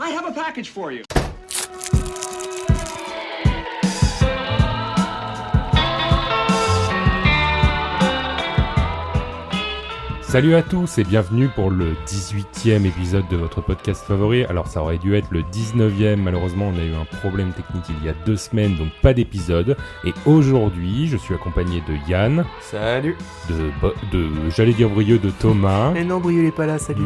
I have a package for you. Salut à tous et bienvenue pour le 18e épisode de votre podcast favori. Alors ça aurait dû être le 19e, malheureusement on a eu un problème technique il y a 2 semaines, donc pas d'épisode. Et aujourd'hui je suis accompagné de Yann. Salut. J'allais dire Brieux, de Thomas. Mais non, Brieux n'est pas là, salut.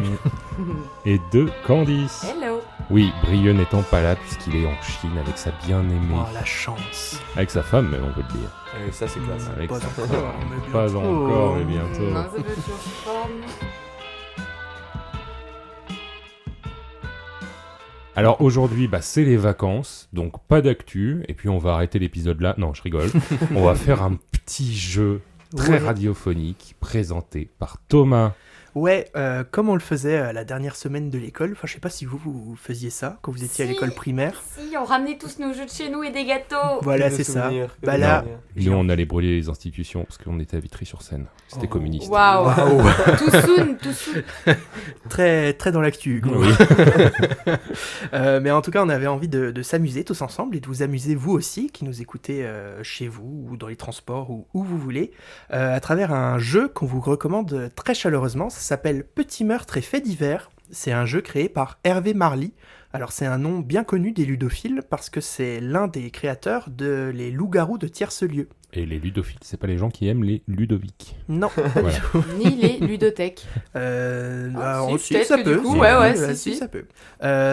Et de Candice. Hello. Oui, Brieux n'étant pas là puisqu'il est en Chine avec sa bien-aimée. Oh, la chance. Avec sa femme même, on peut le dire. Et ça c'est classe. Avec Pas sa encore, mais Pas bientôt. encore, mais bientôt. Non, ça peut être sur forme. Alors aujourd'hui, c'est les vacances, donc pas d'actu, et puis on va arrêter l'épisode là. Non, je rigole. On va faire un petit jeu très radiophonique présenté par Thomas. Ouais, comme on le faisait la dernière semaine de l'école, enfin je sais pas si vous faisiez ça quand vous étiez à Si. l'école primaire. Si, on ramenait tous nos jeux de chez nous et des gâteaux. Voilà, Que c'est de ça. souvenirs, que Bah de là, souvenirs. Nous, on allait brûler les institutions parce qu'on était à Vitry-sur-Seine. C'était communiste. Waouh. Waouh. Tout soon. très dans l'actu, Hugo. Oui. Mais en tout cas, on avait envie de s'amuser tous ensemble et de vous amuser vous aussi, qui nous écoutez chez vous ou dans les transports ou où vous voulez, à travers un jeu qu'on vous recommande très chaleureusement. Ça s'appelle Petit meurtre et faits divers. C'est un jeu créé par Hervé Marly. Alors c'est un nom bien connu des ludophiles parce que c'est l'un des créateurs de Les Loups-garous de Tierce-Lieu. Et les ludophiles, c'est pas les gens qui aiment les Ludovic. Non, Voilà. Ni les ludothèques. si, peut-être ça que peut. du coup, si, ouais, si, si. ça peut.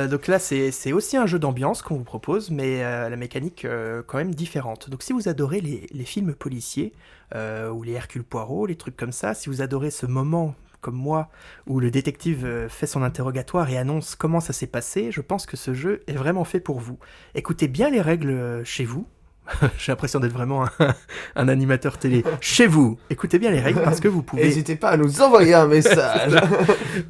Donc là, c'est aussi un jeu d'ambiance qu'on vous propose, mais la mécanique quand même différente. Donc si vous adorez les films policiers, ou les Hercule Poirot, les trucs comme ça, si vous adorez ce moment, comme moi, où le détective fait son interrogatoire et annonce comment ça s'est passé, je pense que ce jeu est vraiment fait pour vous. Écoutez bien les règles chez vous. J'ai l'impression d'être vraiment un animateur télé. Chez vous, écoutez bien les règles parce que vous pouvez... N'hésitez pas à nous envoyer un message.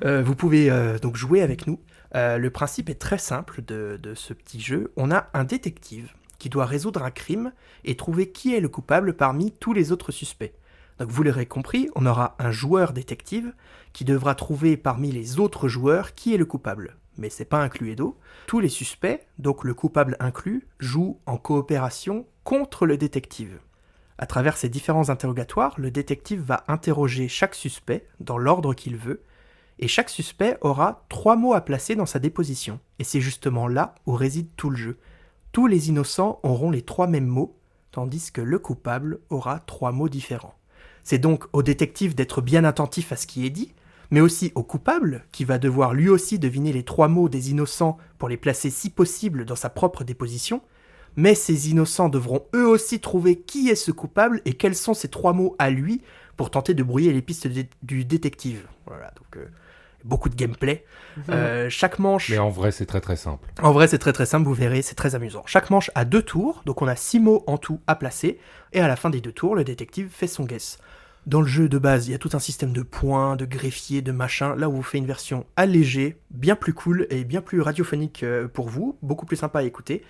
Vous pouvez donc jouer avec nous. Le principe est très simple de ce petit jeu. On a un détective qui doit résoudre un crime et trouver qui est le coupable parmi tous les autres suspects. Donc vous l'aurez compris, on aura un joueur détective qui devra trouver parmi les autres joueurs qui est le coupable. Mais c'est pas un Cluedo. Tous les suspects, donc le coupable inclus, jouent en coopération contre le détective. À travers ces différents interrogatoires, le détective va interroger chaque suspect dans l'ordre qu'il veut, et chaque suspect aura 3 mots à placer dans sa déposition. Et c'est justement là où réside tout le jeu. Tous les innocents auront les 3 mêmes mots, tandis que le coupable aura 3 mots différents. C'est donc au détective d'être bien attentif à ce qui est dit, mais aussi au coupable, qui va devoir lui aussi deviner les 3 mots des innocents pour les placer si possible dans sa propre déposition, mais ces innocents devront eux aussi trouver qui est ce coupable et quels sont ces 3 mots à lui pour tenter de brouiller les pistes du détective. Voilà, donc beaucoup de gameplay. Chaque manche... Mais en vrai, c'est très très simple. En vrai, c'est très très simple, vous verrez, c'est très amusant. Chaque manche a 2 tours, donc on a 6 mots en tout à placer, et à la fin des 2 tours, le détective fait son guess. Dans le jeu de base, il y a tout un système de points, de greffiers, de machin. Là, on vous fait une version allégée, bien plus cool et bien plus radiophonique pour vous, beaucoup plus sympa à écouter.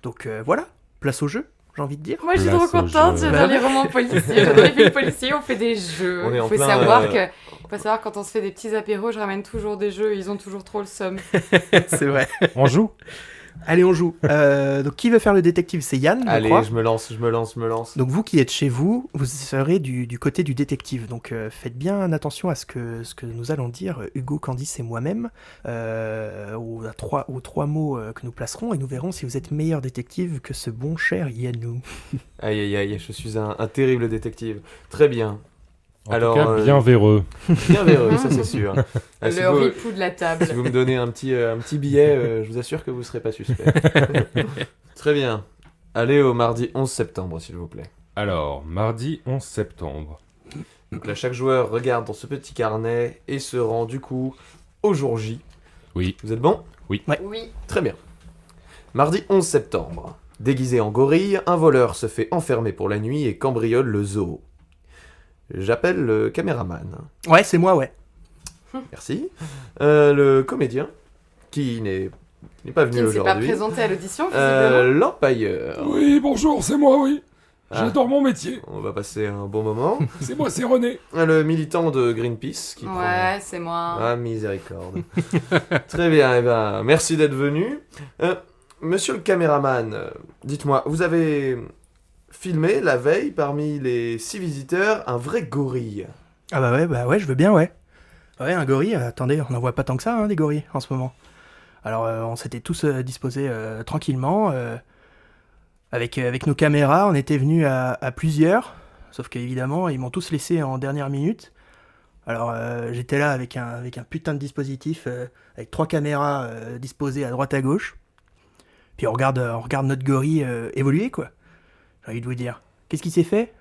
Donc voilà, place au jeu, j'ai envie de dire. Moi, je suis Place trop au contente. jeu. Dans les romans policiers, dans les films policiers, on fait des jeux. On est en faut plein, savoir quand on se fait des petits apéros, je ramène toujours des jeux. Ils ont toujours trop le somme. C'est vrai. On joue ? Allez, on joue. Donc qui veut faire le détective ? C'est Yann, je Allez, crois. je me lance. Donc vous qui êtes chez vous, vous serez du côté du détective. Donc faites bien attention à ce que nous allons dire, Hugo, Candice et moi-même, aux 3 mots que nous placerons, et nous verrons si vous êtes meilleur détective que ce bon cher Yannou. Aïe aïe aïe, je suis un terrible détective. Très bien. En Alors, tout cas, bien véreux. Bien véreux, ça c'est sûr. Ah, si Le vous- ripou de la table. Si vous me donnez un petit billet, je vous assure que vous ne serez pas suspect. Très bien. Allez au mardi 11 septembre, s'il vous plaît. Alors, mardi 11 septembre. Donc là, chaque joueur regarde dans ce petit carnet et se rend du coup au jour J. Oui. Vous êtes bon ? Oui. Très bien. Mardi 11 septembre. Déguisé en gorille, un voleur se fait enfermer pour la nuit et cambriole le zoo. J'appelle le caméraman. Ouais, c'est moi, ouais. Merci. Le comédien, qui n'est pas Qui venu ne s'est pas aujourd'hui. présenté à l'audition, visiblement. L'empailleur. Oui, bonjour, c'est moi, oui. J'adore mon métier. On va passer un bon moment. C'est moi, c'est René. Le militant de Greenpeace qui prend... Ouais, c'est moi. Ah, miséricorde. Très bien, eh ben, merci d'être venu. Monsieur le caméraman, dites-moi, vous avez filmé la veille parmi les 6 visiteurs un vrai gorille. Ah bah ouais, je veux bien, ouais. Ouais, un gorille, attendez, on n'en voit pas tant que ça, des gorilles, en ce moment. Alors, on s'était tous disposés tranquillement, avec nos caméras, on était venus à plusieurs, sauf qu'évidemment, ils m'ont tous laissé en dernière minute. Alors, j'étais là avec un putain de dispositif, avec 3 caméras disposées à droite à gauche. Puis on regarde notre gorille évoluer, quoi. J'ai envie de vous dire. Qu'est-ce qui s'est fait ?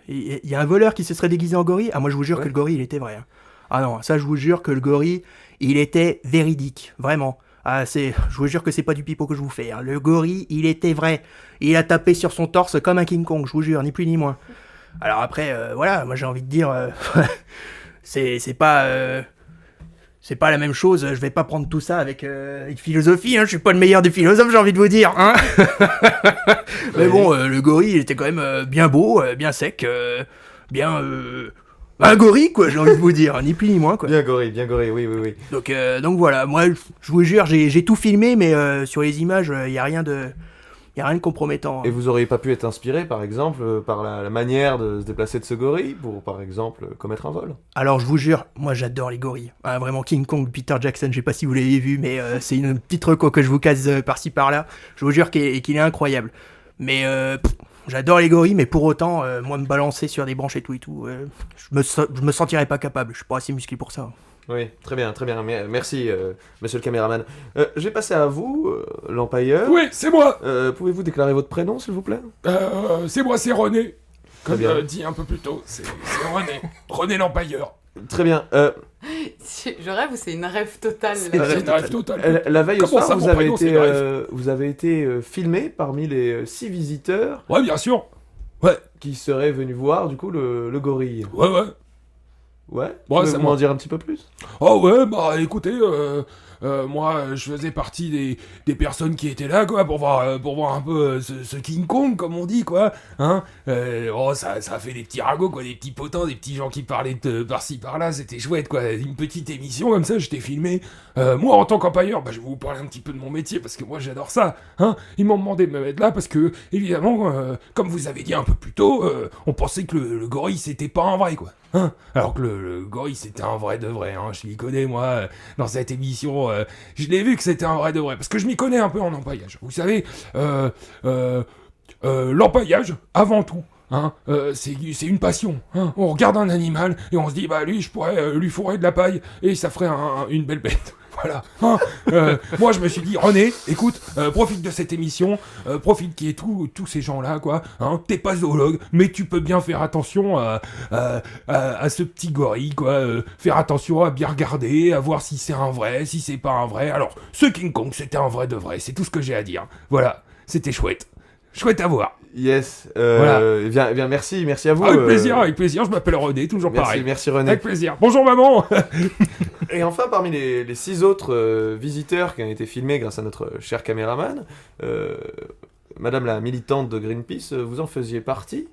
Il y a un voleur qui se serait déguisé en gorille ? Ah, moi je vous jure que le gorille, il était vrai. Hein. Ah non, ça je vous jure que le gorille, il était véridique. Vraiment. Ah, je vous jure que c'est pas du pipeau que je vous fais. Hein. Le gorille, il était vrai. Il a tapé sur son torse comme un King Kong, je vous jure, ni plus ni moins. Alors après, voilà, moi j'ai envie de dire... c'est pas la même chose, je vais pas prendre tout ça avec philosophie, hein, je suis pas le meilleur des philosophes, j'ai envie de vous dire, hein. Mais bon, le gorille, il était quand même bien beau, bien sec, bien... un gorille, quoi, j'ai envie de vous dire, ni plus ni moins, quoi. Bien gorille, oui. Donc voilà, moi, je vous jure, j'ai tout filmé, mais sur les images, il y a rien de compromettant. Et vous auriez pas pu être inspiré, par exemple, par la manière de se déplacer de ce gorille pour, par exemple, commettre un vol? Alors, je vous jure, moi j'adore les gorilles. Ah, vraiment, King Kong, Peter Jackson, je sais pas si vous l'avez vu, mais c'est une petite reco que je vous casse par-ci par-là. Je vous jure qu'il est incroyable. Mais j'adore les gorilles, mais pour autant, moi me balancer sur des branches et tout, je me sentirais pas capable. Je suis pas assez musclé pour ça. Oui, très bien. Merci, monsieur le caméraman. Je vais passer à vous, l'empailleur. Oui, c'est moi. Pouvez-vous déclarer votre prénom, s'il vous plaît? C'est moi, c'est René. Très Comme bien. dit un peu plus tôt, c'est René. René l'empailleur. Très bien. Je rêve ou c'est une rêve totale C'est une rêve totale. La veille au Comment soir, ça, mon prénom, c'est une rêve vous avez été filmé parmi les 6 visiteurs Ouais, bien sûr. Ouais, qui seraient venus voir, du coup, le gorille. ouais. Ouais, Ouais, c'est pouvez-vous moi. m'en dire un petit peu plus? Oh ouais, bah écoutez, moi je faisais partie des personnes qui étaient là, quoi, pour voir un peu ce King Kong, comme on dit, quoi. Hein, ça a fait des petits ragots, quoi, des petits potins, des petits gens qui parlaient de par-ci par-là, c'était chouette, quoi. Une petite émission comme ça, je t'ai filmé. Moi, en tant qu'empailleur, bah, je vais vous parler un petit peu de mon métier, parce que moi j'adore ça. Hein. Ils m'ont demandé de me mettre là, parce que, évidemment, comme vous avez dit un peu plus tôt, on pensait que le gorille c'était pas un vrai, quoi. Hein. Alors que le gorille c'était un vrai de vrai, hein. Je m'y connais, moi, dans cette émission, je l'ai vu que c'était un vrai de vrai, parce que je m'y connais un peu en empaillage. Vous savez, l'empaillage, avant tout, hein, c'est une passion. Hein. On regarde un animal et on se dit, bah lui, je pourrais lui fourrer de la paille et ça ferait une belle bête. Voilà. Hein. Moi, je me suis dit, René, écoute, profite de cette émission, profite qu'il y ait tous ces gens-là, quoi. Hein. T'es pas zoologue, mais tu peux bien faire attention à ce petit gorille, quoi. Faire attention à bien regarder, à voir si c'est un vrai, si c'est pas un vrai. Alors, ce King Kong, c'était un vrai de vrai. C'est tout ce que j'ai à dire. Voilà. C'était chouette. Chouette à voir. Yes. Voilà. Bien, merci à vous. Avec plaisir. Je m'appelle René, toujours pareil. Merci René. Avec plaisir. Bonjour maman. Et enfin, parmi les 6 autres visiteurs qui ont été filmés grâce à notre cher caméraman, Madame la militante de Greenpeace, vous en faisiez partie.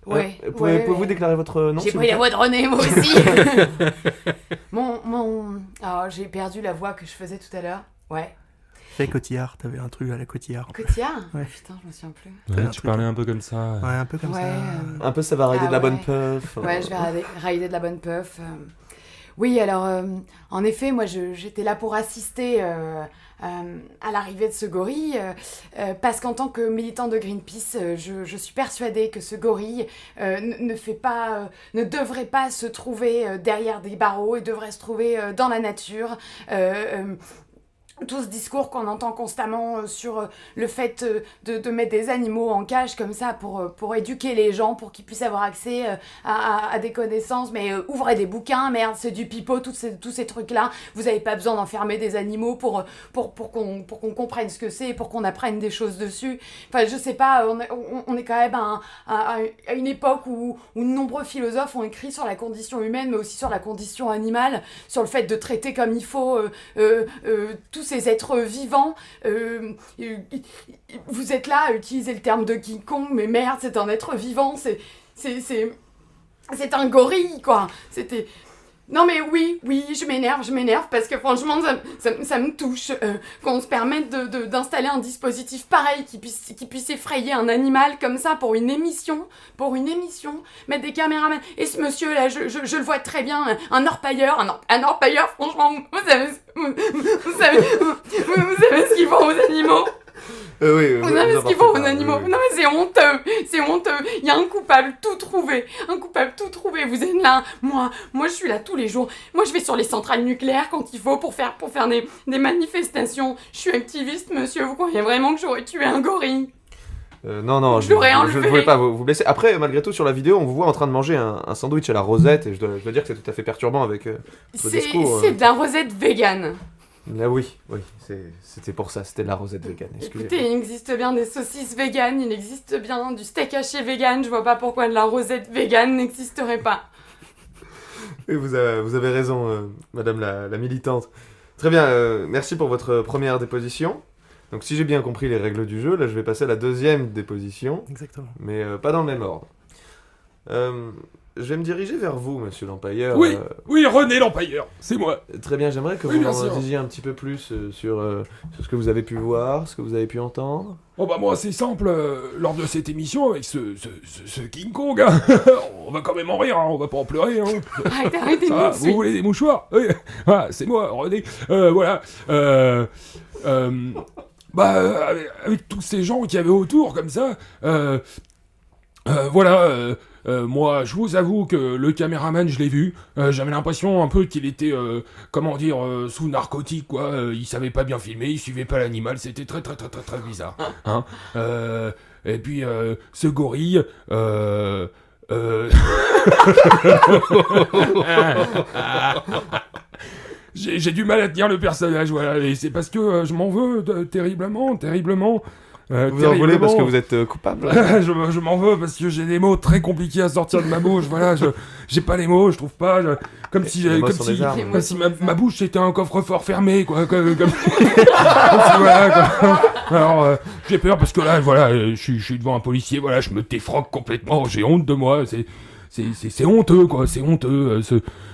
Ouais. Pouvez-vous déclarer votre nom? J'ai pris la voix de René, moi aussi. J'ai perdu la voix que je faisais tout à l'heure. Ouais. Fais Cotillard, t'avais un truc à la Cotillard. Cotillard? Ouais. Putain, je me souviens plus. Ouais, tu parlais un peu comme ça. Ouais, un peu comme ça. Un peu, ça va raider de la bonne ouais. puff. Ouais, je vais raider de la bonne puff. Oui, alors, en effet, moi, j'étais là pour assister à l'arrivée de ce gorille, parce qu'en tant que militant de Greenpeace, je suis persuadée que ce gorille ne devrait pas se trouver derrière des barreaux, il devrait se trouver dans la nature. Tout ce discours qu'on entend constamment sur le fait de mettre des animaux en cage comme ça pour éduquer les gens, pour qu'ils puissent avoir accès à des connaissances, mais ouvrez des bouquins, merde, c'est du pipeau, tous ces trucs-là. Vous n'avez pas besoin d'enfermer des animaux pour qu'on comprenne ce que c'est, pour qu'on apprenne des choses dessus. Enfin, je sais pas, on est quand même à une époque où de nombreux philosophes ont écrit sur la condition humaine, mais aussi sur la condition animale, sur le fait de traiter comme il faut tous ces êtres vivants. Vous êtes là à utiliser le terme de King Kong, mais merde, c'est un être vivant, c'est un gorille, quoi. C'était... Non mais oui, je m'énerve parce que franchement ça me touche qu'on se permette d'installer un dispositif pareil qui puisse effrayer un animal comme ça pour une émission, mettre des caméramans. Et ce monsieur là, je le vois très bien, un orpailleur, franchement, vous savez ce qu'ils font aux animaux. Oui, vous savez ce qu'ils font aux animaux. Oui. Non mais c'est honteux. Il y a un coupable tout trouvé. Vous êtes là. Moi je suis là tous les jours. Moi je vais sur les centrales nucléaires quand il faut pour faire des manifestations. Je suis activiste, monsieur. Vous croyez vraiment que j'aurais tué un gorille? Non, je ne voulais pas vous blesser. Après, malgré tout, sur la vidéo, on vous voit en train de manger un sandwich à la rosette, et je dois dire que c'est tout à fait perturbant avec votre discours. C'est de la rosette végane. Là, oui, c'était pour ça, c'était de la rosette végane. Écoutez, il existe bien des saucisses véganes, il existe bien du steak haché végane, je vois pas pourquoi de la rosette végane n'existerait pas. Et vous avez raison, madame la militante. Très bien, merci pour votre première déposition. Donc si j'ai bien compris les règles du jeu, là je vais passer à la deuxième déposition. Exactement. Mais pas dans le même ordre. Je vais me diriger vers vous, monsieur l'empailleur. Oui, René l'empailleur, c'est moi. Très bien, j'aimerais que vous m'en disiez un petit peu plus sur ce que vous avez pu voir, ce que vous avez pu entendre. Oh bah moi c'est simple, lors de cette émission avec ce King Kong, hein, on va quand même en rire, hein, on va pas en pleurer. Hein. Arrêtez Ça va, vous voulez des mouchoirs? Oui, voilà, c'est moi, René. Voilà. Avec tous ces gens qu'il y avait autour comme ça, voilà. Moi, je vous avoue que le caméraman, je l'ai vu. J'avais l'impression un peu qu'il était, sous narcotique, quoi. Il savait pas bien filmer, il suivait pas l'animal. C'était très bizarre. Hein. Et puis, ce gorille. J'ai du mal à tenir le personnage, voilà. Et c'est parce que je m'en veux terriblement. Vous en voulez parce que vous êtes coupable. Je m'en veux parce que j'ai des mots très compliqués à sortir de ma bouche. Voilà, j'ai pas les mots, je trouve pas. Comme si ma bouche était un coffre-fort fermé, quoi. Voilà, quoi. Alors, j'ai peur parce que là, voilà, je suis devant un policier. Voilà, je me défroque complètement. J'ai honte de moi. C'est honteux, quoi. C'est honteux.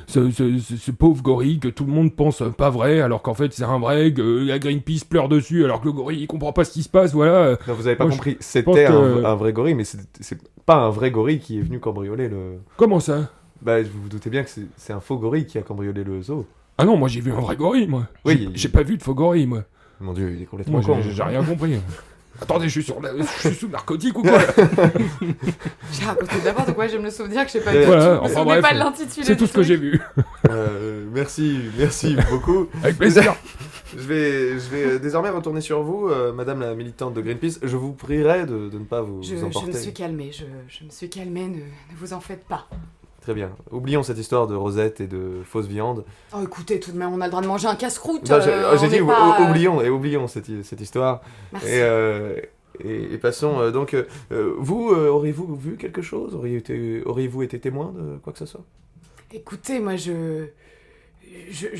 Ce pauvre gorille que tout le monde pense pas vrai, alors qu'en fait c'est un vrai, que la Greenpeace pleure dessus, alors que le gorille il comprend pas ce qui se passe, voilà. Non, vous avez pas compris, c'était un vrai gorille, mais c'est pas un vrai gorille qui est venu cambrioler le... Comment ça? Bah, vous vous doutez bien que c'est un faux gorille qui a cambriolé le zoo. Ah non, moi j'ai vu un vrai gorille, moi. Oui, j'ai pas vu de faux gorille, moi. Mon Dieu, il est complètement con. J'ai rien compris. Attendez, je suis sous narcotique ou quoi? J'ai raconté d'abord de quoi je me souviens que je sais pas pas de l'intitulé. C'est tout ce que j'ai vu. Merci beaucoup. Avec plaisir. Je vais désormais retourner sur vous, madame la militante de Greenpeace. Je vous prierai de ne pas vous emporter. Je me suis calmée, je me suis calmée, ne vous en faites pas. Très bien. Oublions cette histoire de rosette et de fausse viande. Oh, écoutez, tout de même, on a le droit de manger un casse-croûte. J'ai dit, oublions cette histoire. Merci. Et passons, donc, vous, auriez-vous vu quelque chose? Auriez-vous été témoin de quoi que ce soit? Écoutez, moi, je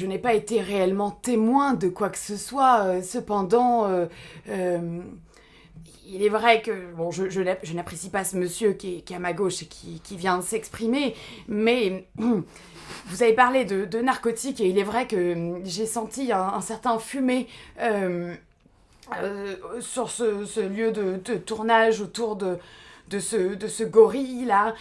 n'ai pas été réellement témoin de quoi que ce soit. Cependant, il est vrai que je n'apprécie pas ce monsieur qui est à ma gauche et qui vient de s'exprimer, mais vous avez parlé de narcotiques et il est vrai que j'ai senti un certain fumet sur ce lieu de tournage autour de ce gorille là.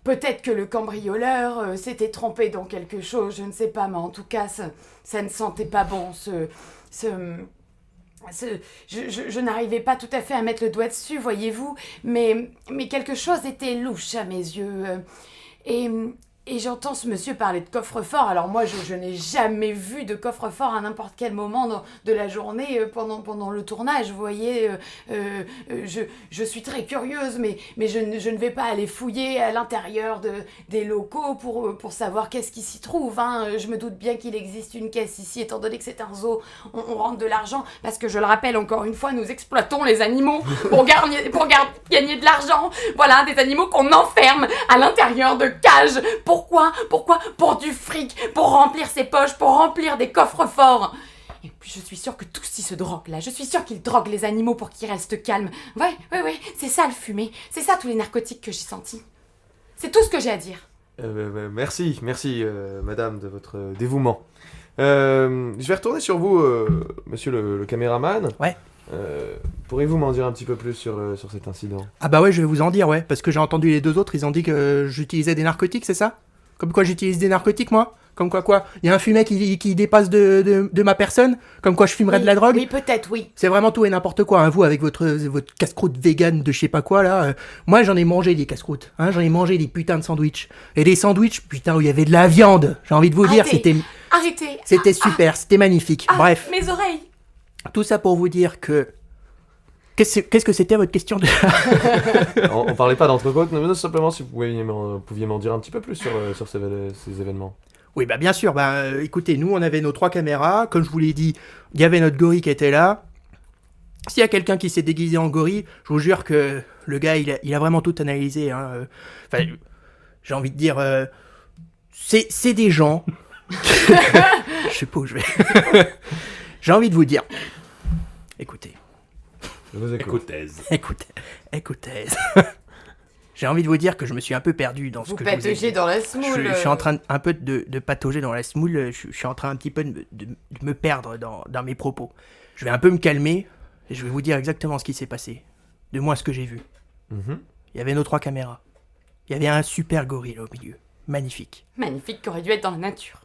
Peut-être que le cambrioleur s'était trompé dans quelque chose, je ne sais pas, mais en tout cas ça ne sentait pas bon. Je n'arrivais pas tout à fait à mettre le doigt dessus, voyez-vous, mais quelque chose était louche à mes yeux. Et j'entends ce monsieur parler de coffre-fort. Alors moi, je n'ai jamais vu de coffre-fort à n'importe quel moment de la journée pendant le tournage, vous voyez. Je suis très curieuse, mais je ne vais pas aller fouiller à l'intérieur des locaux pour savoir qu'est-ce qui s'y trouve. Hein. Je me doute bien qu'il existe une caisse ici, étant donné que c'est un zoo, on rentre de l'argent, parce que je le rappelle encore une fois, nous exploitons les animaux pour gagner de l'argent. Voilà, des animaux qu'on enferme à l'intérieur de cages. Pourquoi? Pour du fric, pour remplir ses poches, pour remplir des coffres forts. Et puis puis je suis sûre que tous ils se droguent là. Je suis sûre qu'ils droguent les animaux pour qu'ils restent calmes. Ouais, c'est ça le fumet. C'est ça tous les narcotiques que j'ai sentis. C'est tout ce que j'ai à dire. Merci, madame, de votre dévouement. Je vais retourner sur vous, monsieur le caméraman. Ouais. Pourriez-vous m'en dire un petit peu plus sur cet incident? Ah bah ouais, je vais vous en dire, ouais, parce que j'ai entendu les deux autres, ils ont dit que j'utilisais des narcotiques, c'est ça? Comme quoi j'utilise des narcotiques, moi? Comme quoi? Il y a un fumet qui dépasse de ma personne? Comme quoi je fumerais de la drogue? Oui, peut-être, oui. C'est vraiment tout et n'importe quoi, hein. Vous, avec votre casse-croûte vegan de je sais pas quoi, là. Moi, j'en ai mangé des casse-croûtes, hein. J'en ai mangé des putains de sandwichs. Et des sandwichs, putain, où il y avait de la viande. J'ai envie de vous dire, Arrêtez. c'était super, c'était magnifique. Bref, Mes oreilles. tout ça pour vous dire que... Qu'est-ce que c'était votre question de... On parlait pas d'entrecôte, mais simplement si vous pouviez m'en dire un petit peu plus sur ces événements. Oui, bah bien sûr. Écoutez, nous, on avait nos 3 caméras. Comme je vous l'ai dit, il y avait notre gorille qui était là. S'il y a quelqu'un qui s'est déguisé en gorille, je vous jure que le gars, il a vraiment tout analysé. Hein. Enfin, j'ai envie de dire... c'est des gens... Je sais pas où je vais. J'ai envie de vous dire... Écoutez. Je vous écoute. Écoutez. J'ai envie de vous dire que je me suis un peu perdu dans ce que je vous ai dit. Vous pataugez dans la semoule. Je suis en train un peu de patauger dans la semoule. Je suis en train un petit peu de me perdre dans mes propos. Je vais un peu me calmer et je vais vous dire exactement ce qui s'est passé. De moi, ce que j'ai vu. Mhm. Il y avait nos 3 caméras. Il y avait un super gorille au milieu. Magnifique. Magnifique, qui aurait dû être dans la nature.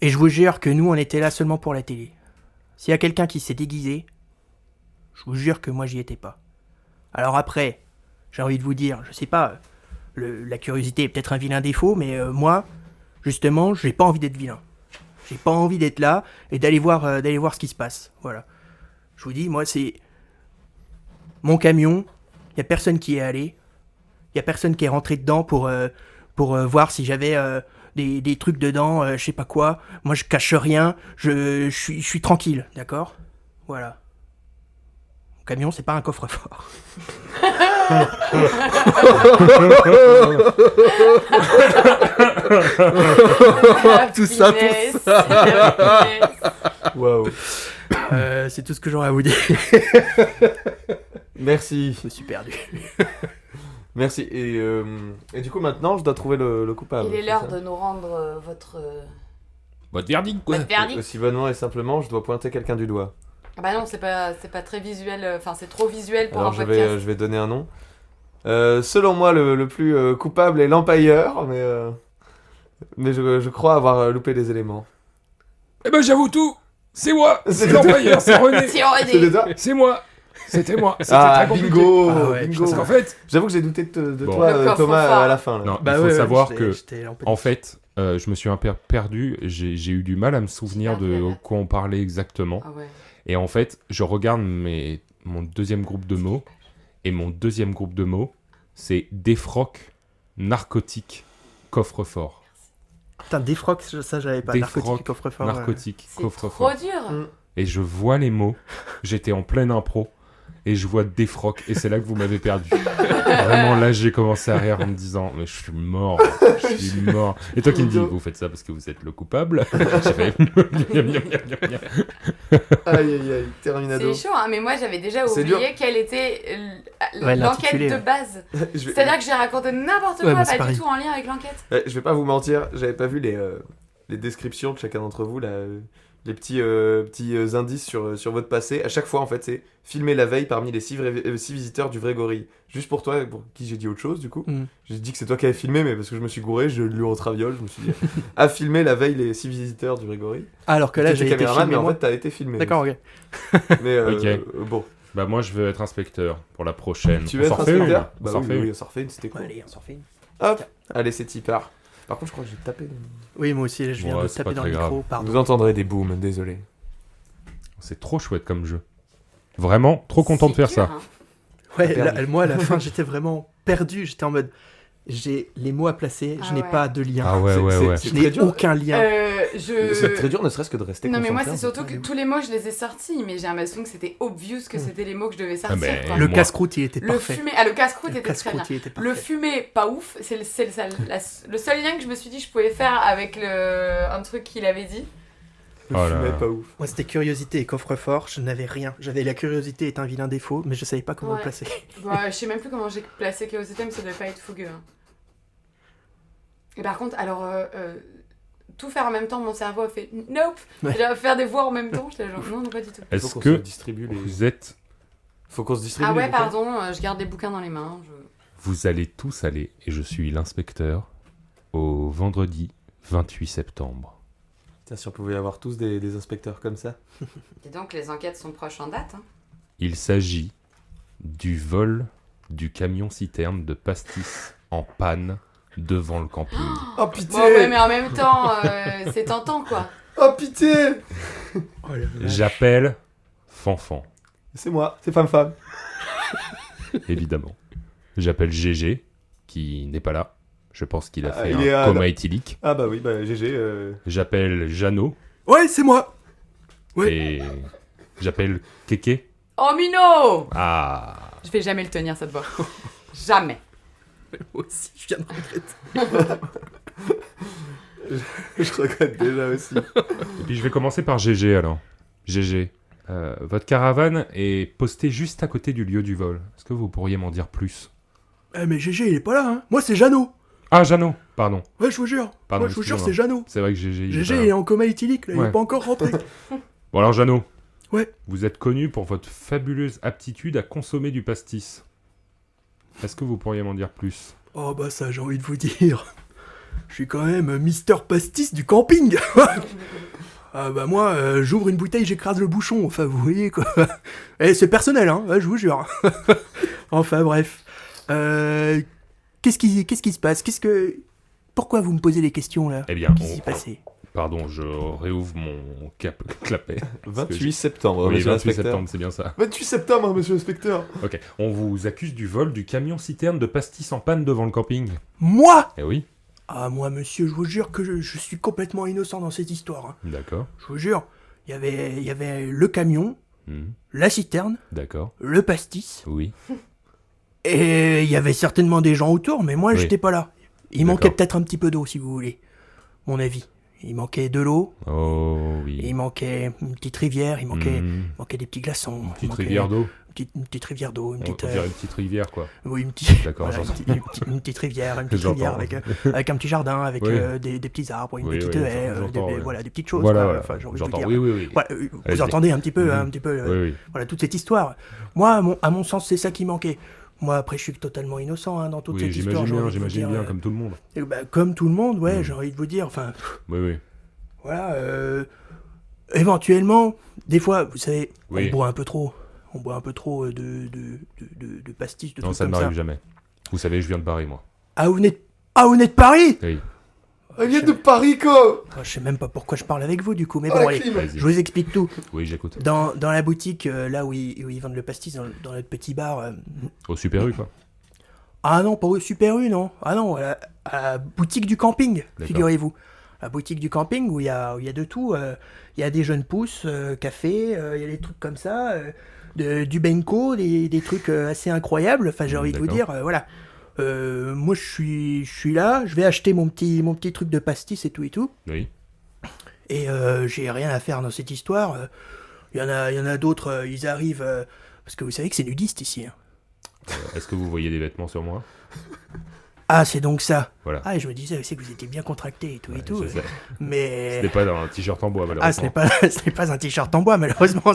Et je vous jure que nous, on était là seulement pour la télé. S'il y a quelqu'un qui s'est déguisé, je vous jure que moi, j'y étais pas. Alors après, j'ai envie de vous dire, je sais pas, la curiosité est peut-être un vilain défaut, mais moi, justement, j'ai pas envie d'être vilain. J'ai pas envie d'être là et d'aller voir ce qui se passe. Voilà. Je vous dis, moi, c'est mon camion, y a personne qui est allé, y a personne qui est rentré dedans pour voir si j'avais des trucs dedans, je sais pas quoi. Moi, je cache rien, je suis tranquille, d'accord? Voilà. Mon camion, c'est pas un coffre-fort. Tout ça pour ça. Waouh. C'est tout ce que j'aurais à vous dire. Merci. Je me suis perdu. Merci. Et du coup, maintenant, je dois trouver le coupable. Il est l'heure de nous rendre votre verdict, quoi. votre verdict. Aussi bonnement et simplement, je dois pointer quelqu'un du doigt. Ah bah non, c'est pas très visuel. Enfin, c'est trop visuel pour Alors, un je podcast. vais donner un nom. Selon moi, le plus coupable est l'empailleur, mais je crois avoir loupé des éléments. Eh ben, j'avoue tout. C'est moi. C'est C'est l'employeur. C'est René. C'est René. C'est déjà C'est moi. C'était moi. C'était Ah, très compliqué. bingo, Ah ouais, bingo. Parce qu'en fait, J'avoue que j'ai douté de Bon. toi, Le coffre Thomas, fort. à la fin. Là. non, Bah il faut ouais, savoir j'étais- que, j'étais en en fait, je me suis un peu perdu. J'ai eu du mal à me souvenir Perdu la de date. quoi on parlait exactement. Ah ouais. Et en fait, je regarde mon deuxième groupe de mots. Et mon deuxième groupe de mots, c'est défroque, narcotique, coffre-fort. Putain, défroque, ça j'avais pas. Défroque, Narcotique, coffre-fort. Narcotique, C'est coffre-fort. trop dur. Et je vois les mots. J'étais en pleine impro. Et je vois défroque. Et c'est là que vous m'avez perdu. Vraiment, là, j'ai commencé à rire en me disant, mais je suis mort. Je suis mort. Et toi qui me dis, vous faites ça parce que vous êtes le coupable. J'ai fait... Aïe, aïe, aïe, Terminado. C'est chaud, hein, mais moi j'avais déjà C'est oublié quelle était Ouais, l'enquête l'intitulé, de ouais. base. Je vais- C'est-à-dire que j'ai raconté n'importe Ouais, quoi, mais c'est pas pareil. du tout en lien avec l'enquête. Je vais pas vous mentir, j'avais pas vu les descriptions de chacun d'entre vous, là, les petits indices sur votre passé. À chaque fois, en fait, c'est filmer la veille parmi les 6 visiteurs du vrai gorille. Juste pour toi, pour qui j'ai dit autre chose, du coup. Mm. J'ai dit que c'est toi qui avais filmé, mais parce que je me suis gouré, je l'ai lu en traviole, je me suis dit, à filmer la veille les 6 visiteurs du vrai gorille. Alors que là, T'étais j'ai été caméraman, filmé, mais en moi. fait, t'as été filmé. D'accord, ok. Mais Ok. bon. Bah, moi, je veux être inspecteur pour la prochaine. Tu On veux s'en être refait une inspecteur On Bah s'en oui, refait oui, une on s'en refait une, c'était cool. Allez, on s'en fait une. Hop, allez, c'est typard. Par contre, je crois que j'ai tapé. Oui, moi aussi, je viens Ouais, de c'est taper pas dans le très micro, Vous pardon. entendrez des booms, désolé. C'est trop chouette comme jeu. Vraiment, trop content de faire ça. Hein. Ouais, Perdu. moi, à la fin, j'étais vraiment perdu. J'étais en mode, j'ai les mots à placer, je Ah n'ai ouais. pas de lien. Ah ouais, ouais, ouais. C'est Je très n'ai dur. aucun lien. C'est très dur, ne serait-ce que de rester Non mais moi c'est concentré, surtout que tous les mots je les ai sortis, mais j'ai l'impression que c'était obvious que c'était les mots que je devais sortir. ben, quoi. Le moi. casse-croûte, il était Le parfait. fumé, le casse-croûte Le était très bien. casse-croûte, il était parfait. Le fumé, pas ouf, c'est le seul lien que je me suis dit que je pouvais faire avec un truc qu'il avait dit. Le Oh là fumet là. pas ouf. Moi, c'était curiosité et coffre-fort, je n'avais rien. J'avais la curiosité est un vilain défaut, mais je savais pas comment Ouais. le placer. Bah, je sais même plus comment j'ai placé curiosité, mais ça devait pas être fougueux. Hein. Et par contre, alors, tout faire en même temps, mon cerveau a fait nope. Ouais. Faire des voix en même temps, j'étais genre non, pas du tout. Il faut Est-ce qu'on que se distribue les... vous êtes... Faut qu'on se distribue Ah les ouais, bouquins. pardon, je garde des bouquins dans les mains. Vous allez tous aller, et je suis l'inspecteur, au vendredi 28 septembre. Tiens, si on pouvait avoir tous des inspecteurs comme ça. Et donc, les enquêtes sont proches en date. Hein. Il s'agit du vol du camion-citerne de pastis en panne devant le camping. Oh pitié Bon, ouais, mais en même temps, c'est tentant, quoi. Oh pitié Oh, la vache. J'appelle Fanfan, C'est moi, c'est femme. évidemment. J'appelle GG, qui n'est pas là. Je pense qu'il a Ah, fait il est un à- coma éthylique. Ah bah oui, bah GG. J'appelle Jeannot, Ouais, c'est moi. Ouais. et j'appelle Kéké. Oh, Mino Ah, Je vais jamais le tenir, cette voix. Jamais. Moi aussi, je viens de regretter. Je regrette déjà aussi. et puis je vais commencer par GG alors. GG, votre caravane est postée juste à côté du lieu du vol. Est-ce que vous pourriez m'en dire plus? Mais GG, il est pas là, hein. Moi, c'est Jeannot. Ah, Jeannot, pardon. Ouais, je vous jure. Pardon, Moi, je vous jure, excusez-moi. c'est Jeannot. C'est vrai que GG... il est GG pas est là. en coma éthylique, là, il Ouais. est pas encore rentré. Bon alors Jeannot. Ouais. Vous êtes connu pour votre fabuleuse aptitude à consommer du pastis. Est-ce que vous pourriez m'en dire plus? Oh bah ça, j'ai envie de vous dire. Je suis quand même Mister Pastis du camping. Ah bah moi, j'ouvre une bouteille, j'écrase le bouchon. Enfin, vous voyez quoi. Et c'est personnel, hein, ouais, je vous jure. Enfin bref. Qu'est-ce qui se passe? Pourquoi vous me posez les questions là? Eh bien, Qu'est-ce qui s'est passé? pardon, je réouvre mon clapet. 28 septembre, Oui, monsieur 28 l'inspecteur. septembre, c'est bien ça. 28 septembre, monsieur l'inspecteur. Ok, on vous accuse du vol du camion-citerne de pastis en panne devant le camping. Moi? Eh oui, Ah moi monsieur, je vous jure que je suis complètement innocent dans cette histoire. Hein. d'accord. Je vous jure. Il y avait le camion, Mhm, la citerne, d'accord, le pastis. oui. Et il y avait certainement des gens autour, mais moi, Oui. j'étais pas là. Il D'accord. manquait peut-être un petit peu d'eau, si vous voulez. Mon avis. Il manquait de l'eau, Oh oui. il manquait une petite rivière, il manquait des petits glaçons. Une il petite manquait rivière d'eau. Une petite rivière d'eau, On dirait une petite rivière, quoi. oui, une petite, D'accord, voilà, j'entends. une petite rivière, J'entends. avec un petit jardin, avec Oui. des petits arbres, une Oui, petite oui, haie, j'entends, ouais. voilà, des petites choses. Voilà, quoi. voilà. Enfin, j'ai envie de vous J'entends, dire. oui, oui, oui. Voilà, vous Allez-y. entendez un petit peu, Mhm. un petit peu, Oui, oui. voilà, toute cette histoire. Moi, à mon sens, c'est ça qui manquait. Moi, après, je suis totalement innocent hein, dans toute Oui, cette histoire. j'ai envie de vous j'imagine dire, bien, comme tout le monde. Et bah, comme tout le monde, ouais, Mm. j'ai envie de vous dire, enfin, Oui, oui. voilà, éventuellement, des fois, vous savez, Oui. on boit un peu trop de pastis, de Non, trucs ça ne comme ça. m'arrive jamais. Vous savez, je viens de Paris, moi. Ah, vous venez de Paris? Oui, Elle vient de Paris, quoi. Ah, je sais même pas pourquoi je parle avec vous, du coup, mais Oh, bon, la allez, clim. vas-y. je vous explique tout. Oui, j'écoute. Dans la boutique, là où ils vendent le pastis, dans notre petit bar... Au Super U, quoi. Ah non, pas au Super U, non. Ah non, à la boutique du camping, D'accord. figurez-vous. La boutique du camping où il y a de tout. Il y a des jeunes pousses, café, il y a des trucs comme ça, du Benko, des trucs assez incroyables. Enfin, j'ai envie de vous D'accord. dire, voilà. Moi, je suis là, je vais acheter mon petit truc de pastis et tout. Oui. Et j'ai rien à faire dans cette histoire. Il y en a d'autres, ils arrivent... parce que vous savez que c'est nudiste ici. Hein. Est-ce que vous voyez des vêtements sur moi? Ah, c'est donc ça. Voilà. Ah, et je me disais aussi que vous étiez bien contracté et tout Ouais, et tout. je sais. Mais... Ce n'est pas dans un t-shirt en bois, Ah, malheureusement. ce n'est pas un t-shirt en bois, malheureusement, Non.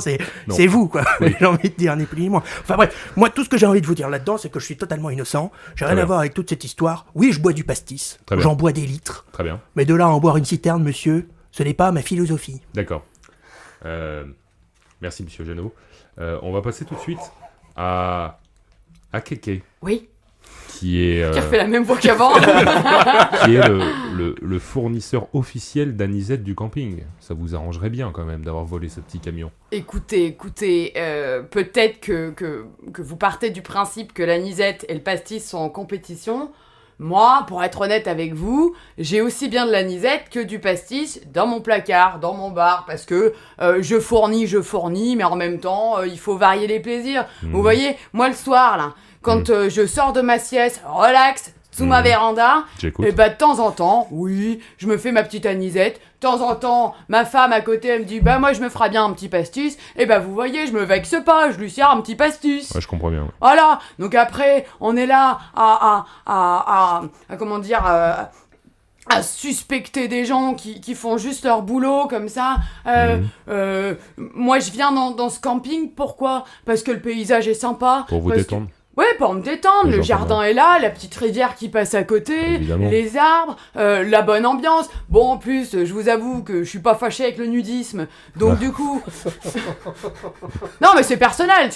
c'est vous, quoi. Oui. J'ai envie de dire, ni plus ni moins. Enfin bref, moi, tout ce que j'ai envie de vous dire là-dedans, c'est que je suis totalement innocent. J'ai rien bien. à voir avec toute cette histoire. Oui, je bois du pastis. Très bien. J'en bois des litres. Très bien. Mais de là à en boire une citerne, monsieur, ce n'est pas ma philosophie. D'accord. Merci, monsieur Jeannot. On va passer tout de suite à Kéké, Oui, qui est, qui a refait la même voix qu'avant. qui est le fournisseur officiel d'anisette du camping. Ça vous arrangerait bien, quand même, d'avoir volé ce petit camion. Écoutez, peut-être que vous partez du principe que l'anisette et le pastis sont en compétition. Moi, pour être honnête avec vous, j'ai aussi bien de l'anisette que du pastis dans mon placard, dans mon bar, parce que je fournis, mais en même temps, il faut varier les plaisirs. Mhm. Vous voyez, moi le soir, là, quand je sors de ma sieste, relax, sous ma véranda. J'écoute. Et bah de temps en temps, oui, je me fais ma petite anisette. De temps en temps, ma femme à côté, elle me dit bah moi je me ferai bien un petit pastis. Et bah vous voyez, je me vexe pas, je lui sers un petit pastis. Ouais, je comprends bien. Ouais. Voilà. Donc après, on est là à comment dire, à suspecter des gens qui font juste leur boulot comme ça. Moi je viens dans ce camping, pourquoi ? Parce que le paysage est sympa. Pour vous parce détendre. Ouais, pour me détendre, Oui, le j'entends jardin est là, la petite rivière qui passe à côté, Évidemment. les arbres, la bonne ambiance. Bon, en plus, je vous avoue que je suis pas fâché avec le nudisme, donc du coup... Non, mais c'est personnel,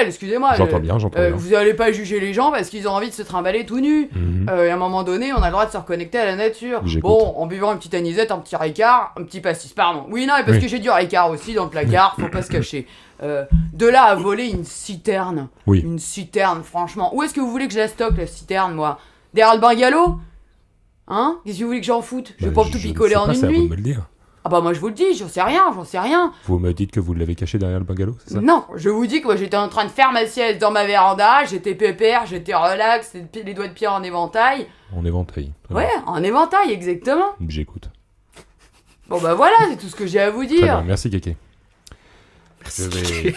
excusez-moi. J'entends bien. Vous allez pas juger les gens parce qu'ils ont envie de se trimballer tout nus. Mhm. Et à un moment donné, on a le droit de se reconnecter à la nature. J'écoute. Bon, en buvant une petite anisette, un petit ricard, un petit pastis, pardon. Oui, non, mais parce Oui. que j'ai du ricard aussi dans le placard, faut pas se cacher. De là à voler une citerne. Oui. Une citerne, franchement. Où est-ce que vous voulez que je la stocke, la citerne, moi ? Derrière le bungalow ? Hein ? Qu'est-ce que vous voulez que j'en foute ? Je vais pas tout picoler en une C'est à vous de nuit. me le dire. Ah bah moi je vous le dis, j'en sais rien. Vous me dites que vous l'avez caché derrière le bungalow, c'est ça? Non, je vous dis que moi j'étais en train de faire ma sieste dans ma véranda, j'étais pépère, j'étais relax, les doigts de pied en éventail. En éventail. Très Ouais, en éventail, exactement. bien. J'écoute. Bon bah voilà, c'est tout ce que j'ai à vous Très bien, dire. merci Kéké. Je vais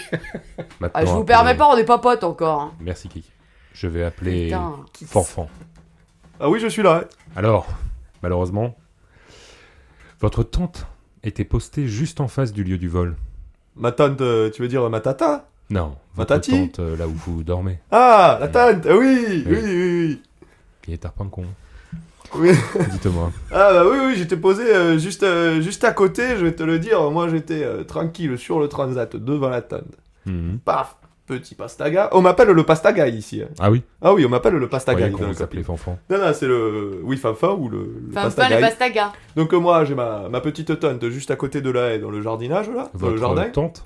maintenant Ah, je vous appeler- permets pas, on n'est pas potes encore. Hein. Merci Kéké. Je vais appeler Putain. Fanfan. Ah oui, je suis là. Alors, malheureusement, votre tante était postée juste en face du lieu du vol. Ma tante, tu veux dire ma tata? Non, votre tati tante là où vous dormez. Ah, la tante, oui, Oui. oui. Qui est tarpin con. Oui. Dites-moi. Ah bah oui, j'étais posé juste à côté, je vais te le dire, moi j'étais tranquille sur le transat devant la tente. Mhm. Paf, petit pastaga. On m'appelle le pastaga ici. Hein. Ah oui, Ah oui, on m'appelle le je pastaga. croyais dans qu'on le vous appelait camping. Fanfan. Non, non, c'est le... Oui, Fanfan ou le Enfin, pastaga. le pastaga. Donc moi j'ai ma petite tante juste à côté de là, dans le jardinage là, dans le jardin. Votre tante?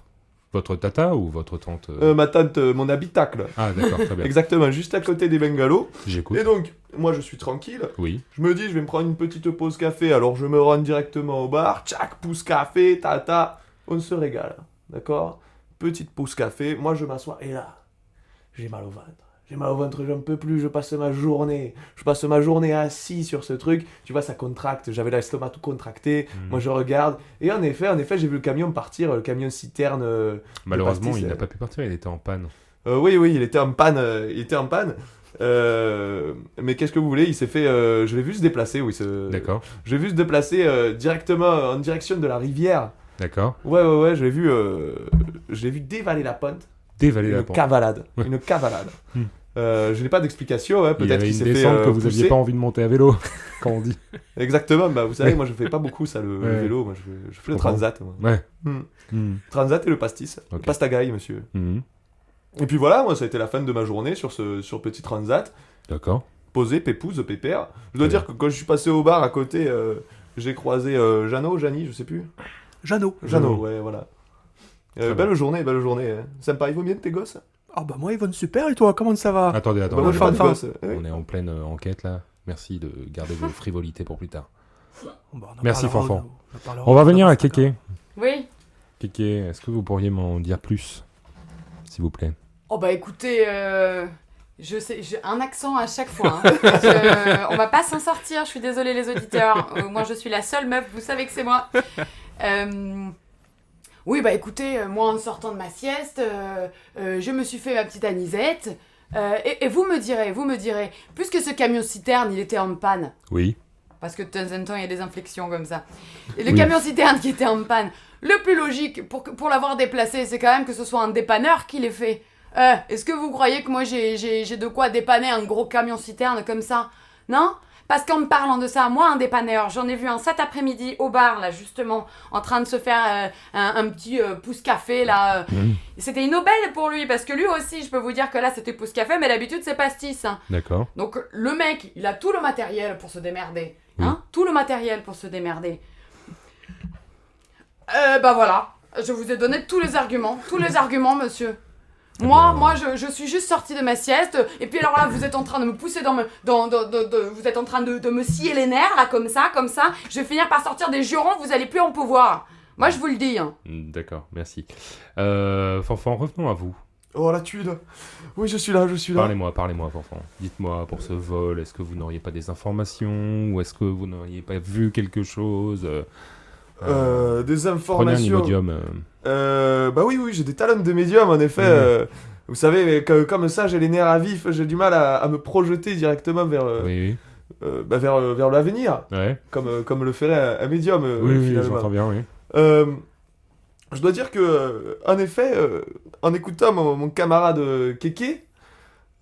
Votre tata ou votre tante Ma tante, mon habitacle. Ah d'accord, très bien. Exactement, juste à côté des bungalows. J'écoute. Et donc, moi je suis tranquille. Oui. Je me dis, je vais me prendre une petite pause café. Alors je me rends directement au bar. Tchac, pousse café, tata. On se régale. D'accord? Petite pause café. Moi je m'assois. Et là, j'ai mal au ventre. J'ai mal au ventre, j'en peux plus. Je passe ma journée assis sur ce truc. Tu vois, ça contracte. J'avais l'estomac tout contracté. Moi je regarde. Et en effet, j'ai vu le camion partir. Le camion citerne. Malheureusement, pastis, il n'a pas pu partir, il était en panne. Oui, il était en panne. Mais qu'est-ce que vous voulez? Il s'est fait. Je l'ai vu se déplacer. Oui, D'accord, je l'ai vu se déplacer directement en direction de la rivière. d'accord. Ouais, je l'ai vu dévaler la pente. Dévaler la Une pente. cavalade. Ouais. Une cavalade. Hmm. Je n'ai pas d'explication. Hein. Il y Peut-être avait qu'il une s'est fait. descente que vous pousser. aviez pas envie de monter à vélo, quand on dit. Exactement. Bah, vous savez, Ouais. moi je fais pas beaucoup ça, le Ouais. vélo. Moi je fais le comprends. transat. Moi. Ouais. Hmm. Mhm. Transat et le pastis. Ok. Le pastagaï, monsieur. Mhm. Et puis voilà, moi ça a été la fin de ma journée sur petit transat. D'accord. Posé, pépouze, pépère. Je dois Très dire que quand je suis passé au bar à côté, j'ai croisé Jeannot, je sais plus. Jeannot. Jeannot, ouais, voilà. Très Belle journée. Hein. Sympa, ils vont bien tes gosses? Ah bah moi, Yvonne, super, et toi, comment ça va? Attendez, Bah, moi j'ai pas de Fanfan. gosses. On est en pleine enquête là. Merci de garder vos frivolités pour plus tard. Bon, bah, on en Merci, parlera Fanfan. en parlera On va en venir à Instagram. Kéké. Oui. Kéké, est-ce que vous pourriez m'en dire plus, s'il vous plaît? Oh bah écoutez, je sais, j'ai un accent à chaque fois. Hein. On va pas s'en sortir, je suis désolée les auditeurs. Moi je suis la seule meuf, vous savez que c'est moi. Oui bah écoutez, moi en sortant de ma sieste, je me suis fait ma petite anisette. Et vous me direz, puisque ce camion citerne il était en panne, Oui. parce que de temps en temps il y a des inflexions comme ça. Et le Oui. camion citerne qui était en panne, le plus logique pour l'avoir déplacé, c'est quand même que ce soit un dépanneur qui l'ait fait. Est-ce que vous croyez que moi j'ai de quoi dépanner un gros camion citerne comme ça? Non? Parce qu'en me parlant de ça, moi un dépanneur, j'en ai vu un cet après-midi au bar là justement, en train de se faire un petit pouce-café là. C'était une aubaine pour lui, parce que lui aussi, je peux vous dire que là c'était pouce-café, mais d'habitude c'est pastis. Hein. D'accord. Donc le mec, il a tout le matériel pour se démerder. Oui. Hein? Tout le matériel pour se démerder. Bah voilà, je vous ai donné tous les arguments, monsieur. Moi, je suis juste sortie de ma sieste, et puis alors là, vous êtes en train de me pousser vous êtes en train de me scier les nerfs, là, comme ça, je vais finir par sortir des jurons, vous allez plus en pouvoir. Moi, je vous le dis. Hein. D'accord, merci. Fanfan, revenons à vous. Oh, la thune. Oui, je suis là. Parlez-moi, enfant. Dites-moi, pour ce vol, est-ce que vous n'auriez pas des informations ou est-ce que vous n'auriez pas vu quelque chose Des Prenez un informations. Imodium. Bah oui, j'ai des talents de médium, en effet. Vous savez, comme ça, j'ai les nerfs à vif, j'ai du mal à me projeter directement vers, Oui. vers l'avenir, Ouais. comme le ferait un médium, Oui, finalement. j'entends bien, oui. Je dois dire que, en effet, en écoutant mon camarade Kéké,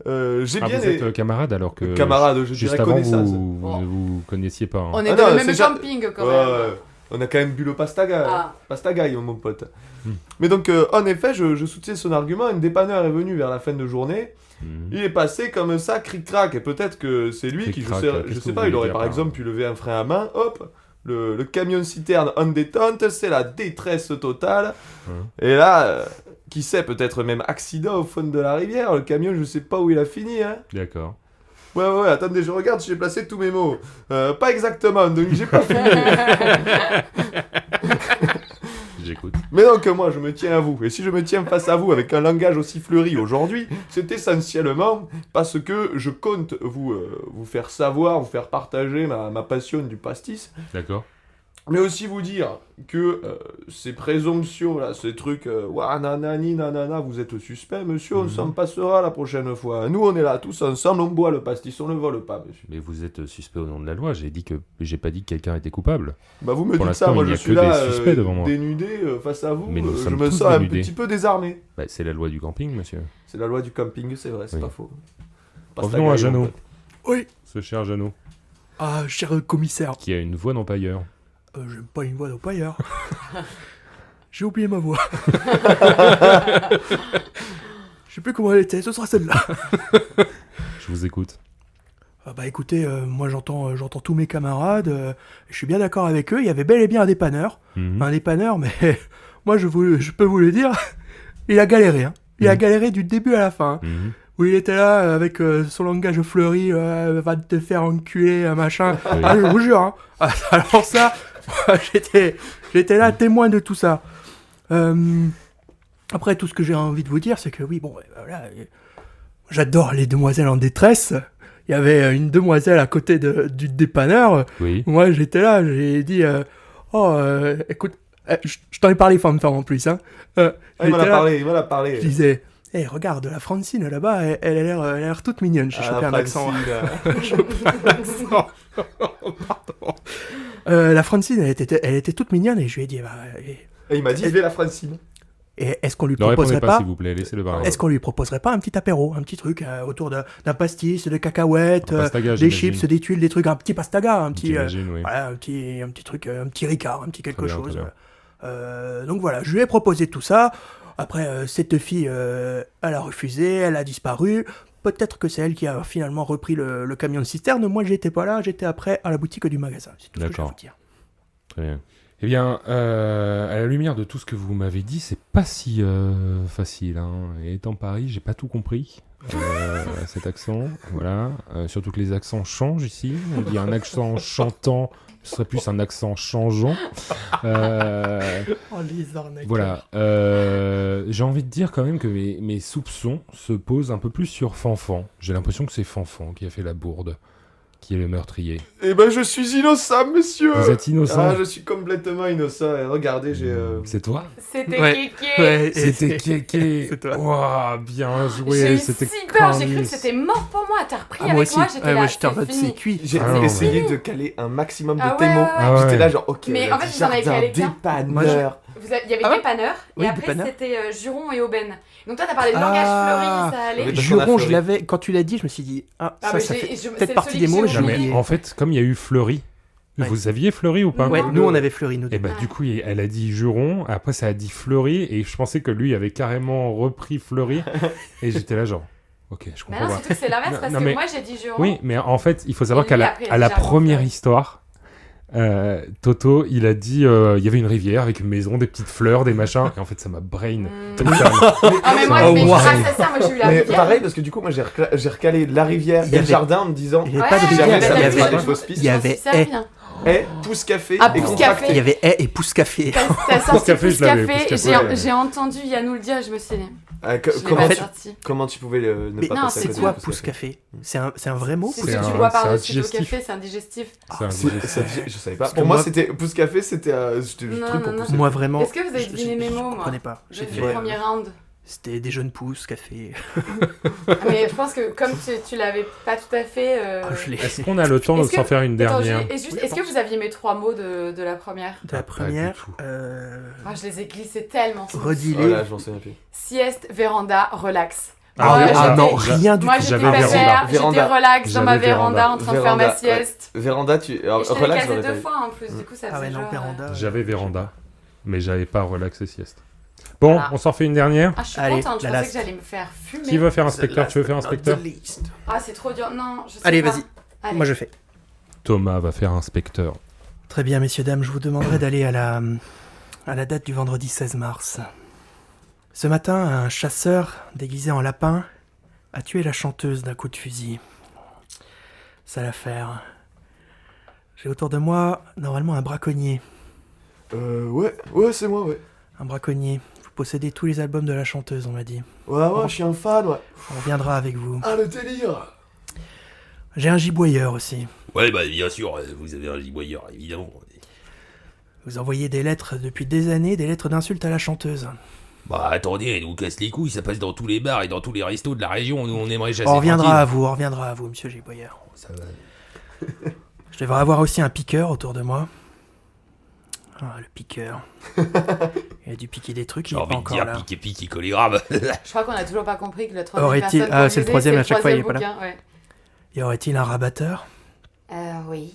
j'ai Ah, bien... vous êtes camarade alors que... Camarade, je Juste dirais avant, connaissance. vous ne vous connaissiez pas. Hein. On est Ah dans non, le c'est même ja- camping quand Ouais, même. on a quand même bu le pastaga, Ah. pastagaille, mon pote. Hmm. Mais donc, en effet, je soutiens son argument. Un dépanneur est venu vers la fin de journée. Mhm. Il est passé comme ça, cric-crac. Et peut-être que c'est lui qui, Cric-crac, je qu'est-ce sais que pas, vous il aurait voulez par dire exemple par- pu lever un frein à main. Hop, le camion-citerne en détente, c'est la détresse totale. Et là, qui sait, peut-être même accident au fond de la rivière. Le camion, je sais pas où il a fini, hein. D'accord. Ouais, attendez, je regarde si j'ai placé tous mes mots. Pas exactement, donc j'ai pas fini. J'écoute. Mais donc, moi, je me tiens à vous. Et si je me tiens face à vous avec un langage aussi fleuri aujourd'hui, c'est essentiellement parce que je compte vous faire savoir, vous faire partager ma passion du pastis. D'accord. Mais aussi vous dire que ces présomptions, là, ces trucs, ouah, nanani, nanana, vous êtes suspect, monsieur, on s'en passera la prochaine fois. Nous, on est là, tous ensemble, on boit le pastis, on ne le vole pas, monsieur. Mais vous êtes suspect au nom de la loi. J'ai pas dit que quelqu'un était coupable. Bah, vous me Pour dites ça, l'instant, moi, il n'y je a suis que là, des suspects devant moi. dénudé, face à vous, Mais nous je sommes me tous sens un dénudés. petit peu désarmé. Bah, c'est la loi du camping, monsieur. C'est la loi du camping, c'est vrai, c'est Oui. pas faux. Revenons à Jeannot. Oui. Ce cher Jeannot, Ah, cher commissaire. qui a une voix d'empailleur. J'aime pas une voix d'empailleur. J'ai oublié ma voix. Je sais plus comment elle était, ce sera celle-là. Je vous écoute. Ah bah écoutez, moi j'entends tous mes camarades, je suis bien d'accord avec eux, il y avait bel et bien un dépanneur. Mhm. Un dépanneur, mais moi je peux vous le dire, il a galéré. Hein. Il a galéré du début à la fin. Hein. Mhm. Où il était là avec son langage fleuri, va te faire enculer, machin. Oui. Ah, je vous jure. Hein. Ah, alors ça, j'étais là témoin de tout ça. Après, tout ce que j'ai envie de vous dire, c'est que oui, bon, voilà, j'adore les demoiselles en détresse. Il y avait une demoiselle à côté du dépanneur. Oui. Moi, j'étais là, j'ai dit, écoute, je t'en ai parlé, femme en plus. Hein. Ah, il m'en J'étais a là, parlé, je disais, hey, regarde, la Francine là-bas, elle a l'air toute mignonne. J'ai chopé un accent. Pardon. La Francine, elle était toute mignonne et je lui ai dit, Et il m'a dit, je vais la Francine. et est-ce qu'on lui Ne répondez proposerait pas, pas, s'il vous plaît. Laissez-le parler. est-ce qu'on lui proposerait pas un petit apéro, un petit truc autour d'un pastis, de cacahuètes, Un pastaga, des j'imagine. chips, des tuiles, des trucs, un petit pastaga, un petit, J'imagine, oui. voilà, un petit truc, un petit ricard, un petit quelque Très bien, chose. très Donc voilà, je lui ai proposé tout ça. Après, cette fille, elle a refusé, elle a disparu. Peut-être que c'est elle qui a finalement repris le camion de citerne. Moi, j'étais pas là, j'étais après à la boutique du magasin. C'est tout ce que je vais D'accord. vous dire. Très bien. Eh bien, à la lumière de tout ce que vous m'avez dit, c'est pas si facile. Hein. Et étant Paris, j'ai pas tout compris. Cet accent, voilà. Surtout que les accents changent ici. On dit un accent chantant, ce serait plus un accent changeant. Oh, les arnaques. Voilà. J'ai envie de dire quand même que mes soupçons se posent un peu plus sur Fanfan. J'ai l'impression que c'est Fanfan qui a fait la bourde, qui est le meurtrier. Eh ben, je suis innocent, monsieur. Vous êtes innocent. Ah, je suis complètement innocent. Et regardez, j'ai... C'est toi? C'était Ouais. Kéké. Ouais, et C'était Kéké. C'est toi. Ouah, bien J'ai joué. eu C'était si peur, j'ai cru que Cornelis. c'était mort pour moi. T'as repris Ah, avec moi aussi. moi, j'étais Ouais, là, moi, j'étais en c'est mode, fini. c'est cuit. J'ai Ah, non, essayé de caler un maximum de Ah tes ouais, mots. ouais, ouais. Ah ouais. J'étais là genre, ok, Mais elle a en fait, dit vous en avez jardin, calé qu'un. dépanneur. Il y avait Ah ouais dépanneur, Oui, et après dépanneur. c'était Juron et Aubaine. Donc toi, t'as parlé de langage Ah. fleuri, ça allait. Oui, parce qu'on a Juron, je fleuri. l'avais. Quand tu l'as dit, je me suis dit, Ah, ça mais fait c'est peut-être le partie celui des que mots, mais j'ai j'ai Non, mais oublié. en fait, comme il y a eu Fleury, Ouais. vous aviez Fleury ou pas? Ouais, Non. nous on avait fleuri, nous deux. Et bah Ah. du coup, elle a dit Juron, après ça a dit Fleury, et je pensais que lui avait carrément repris Fleury, et j'étais là genre, ok, je Mais comprends non, pas. surtout que c'est l'inverse, Non, parce non, que mais- moi j'ai dit Juron. Oui, mais en fait, il faut savoir Et qu'à lui, la, après, il a à la dit Jardin première Fleury. histoire, Toto, il a dit il y avait une rivière avec une maison, des petites fleurs, des machins, et en fait ça m'a brain. Mm. totalement. Ah, mais moi, Oh, mais wow. grâce à ça, moi j'ai eu la Mais rivière. pareil, parce que du coup, moi j'ai recalé la rivière Il y et le avait- jardin en me disant, Il n'y avait Ouais, pas de il y rivière, avait ça la il y me rivière. fait avait, des fausses pistes. il y avait Ça, haie. bien. pouce café Ah, et pouce contracté. café. Il y avait haie et pouce café. T'as sorti Café, pouce je l'avais, café, pouce café, ouais. j'ai entendu Yannou le dire, je me suis dit. Comment, pas sorti. comment tu pouvais ne Mais pas non, passer à c'est côté quoi de pousse café? C'est un vrai mot? C'est C'est ce que un- tu bois c'est un par-dessus le digestif. café, c'est un digestif. C'est un digestif. Je savais pas. Parce Pour que moi, moi- c'était pouce café, c'était le Non, truc pour non, non. pousser. Moi vraiment. Est-ce que vous avez deviné mes mots, Je moi comprenais pas. J'ai J'ai fait fait, le premier round. C'était des jeunes pousses, café. Mais je pense que comme tu l'avais pas tout à fait. Je l'ai- Est-ce qu'on a le temps de Est-ce que- s'en faire une Attends, dernière est-ce que vous aviez mes 3 mots de la première? De la Pas première. du tout. Ah, je les ai glissés tellement. Redis-les. Voilà, je m'en souviens plus. Sieste, véranda, relax. Ah, Moi, ah, non, j'étais- rien du Moi, tout. j'étais J'avais pas véranda. chère, j'étais Véranda. relax dans ma J'avais véranda. véranda en train de faire ma Véranda, ouais. sieste. Véranda, tu. Alors, Et je te l'ai relax, casé j'aurais 2 pas fois en plus, du coup ça Ah ouais, faisait non, genre... véranda. J'avais véranda, mais j'avais pas relax et sieste. Bon, Voilà. on s'en fait une dernière. Ah, je suis Allez, contente, je la pensais last. que j'allais me faire fumer. Qui veut faire inspecteur? Tu veux faire inspecteur? Ah, c'est trop dur, non, je sais Allez, pas. vas-y. Allez. Moi je fais. Thomas va faire inspecteur. Très bien, messieurs, dames, je vous demanderai d'aller à la date du vendredi 16 mars. Ce matin, un chasseur, déguisé en lapin, a tué la chanteuse d'un coup de fusil. Sale affaire. J'ai autour de moi, normalement, un braconnier. Ouais, c'est moi, ouais. Un braconnier. Vous possédez tous les albums de la chanteuse, on m'a dit. Ouais, je suis un fan, ouais. On reviendra avec vous. Ah, le délire. J'ai un giboyeur aussi. Ouais, bah bien sûr, vous avez un giboyeur, évidemment. Vous envoyez des lettres depuis des années, des lettres d'insultes à la chanteuse. Bah attendez, elle nous casse les couilles, ça passe dans tous les bars et dans tous les restos de la région, nous on aimerait chasser On reviendra tranquille. à vous, monsieur giboyeur. Ça va. Je devrais avoir aussi un piqueur autour de moi. Ah, le piqueur. Il a dû piquer des trucs, il J'ai est envie pas de encore dire là. pique collégramme. Je crois qu'on a toujours pas compris que le troisième Aurait-il- personne ah, qu'on c'est le disait, troisième, c'est à chaque fois, il est pas troisième bouquin, ouais. Y aurait-il un rabatteur? Oui,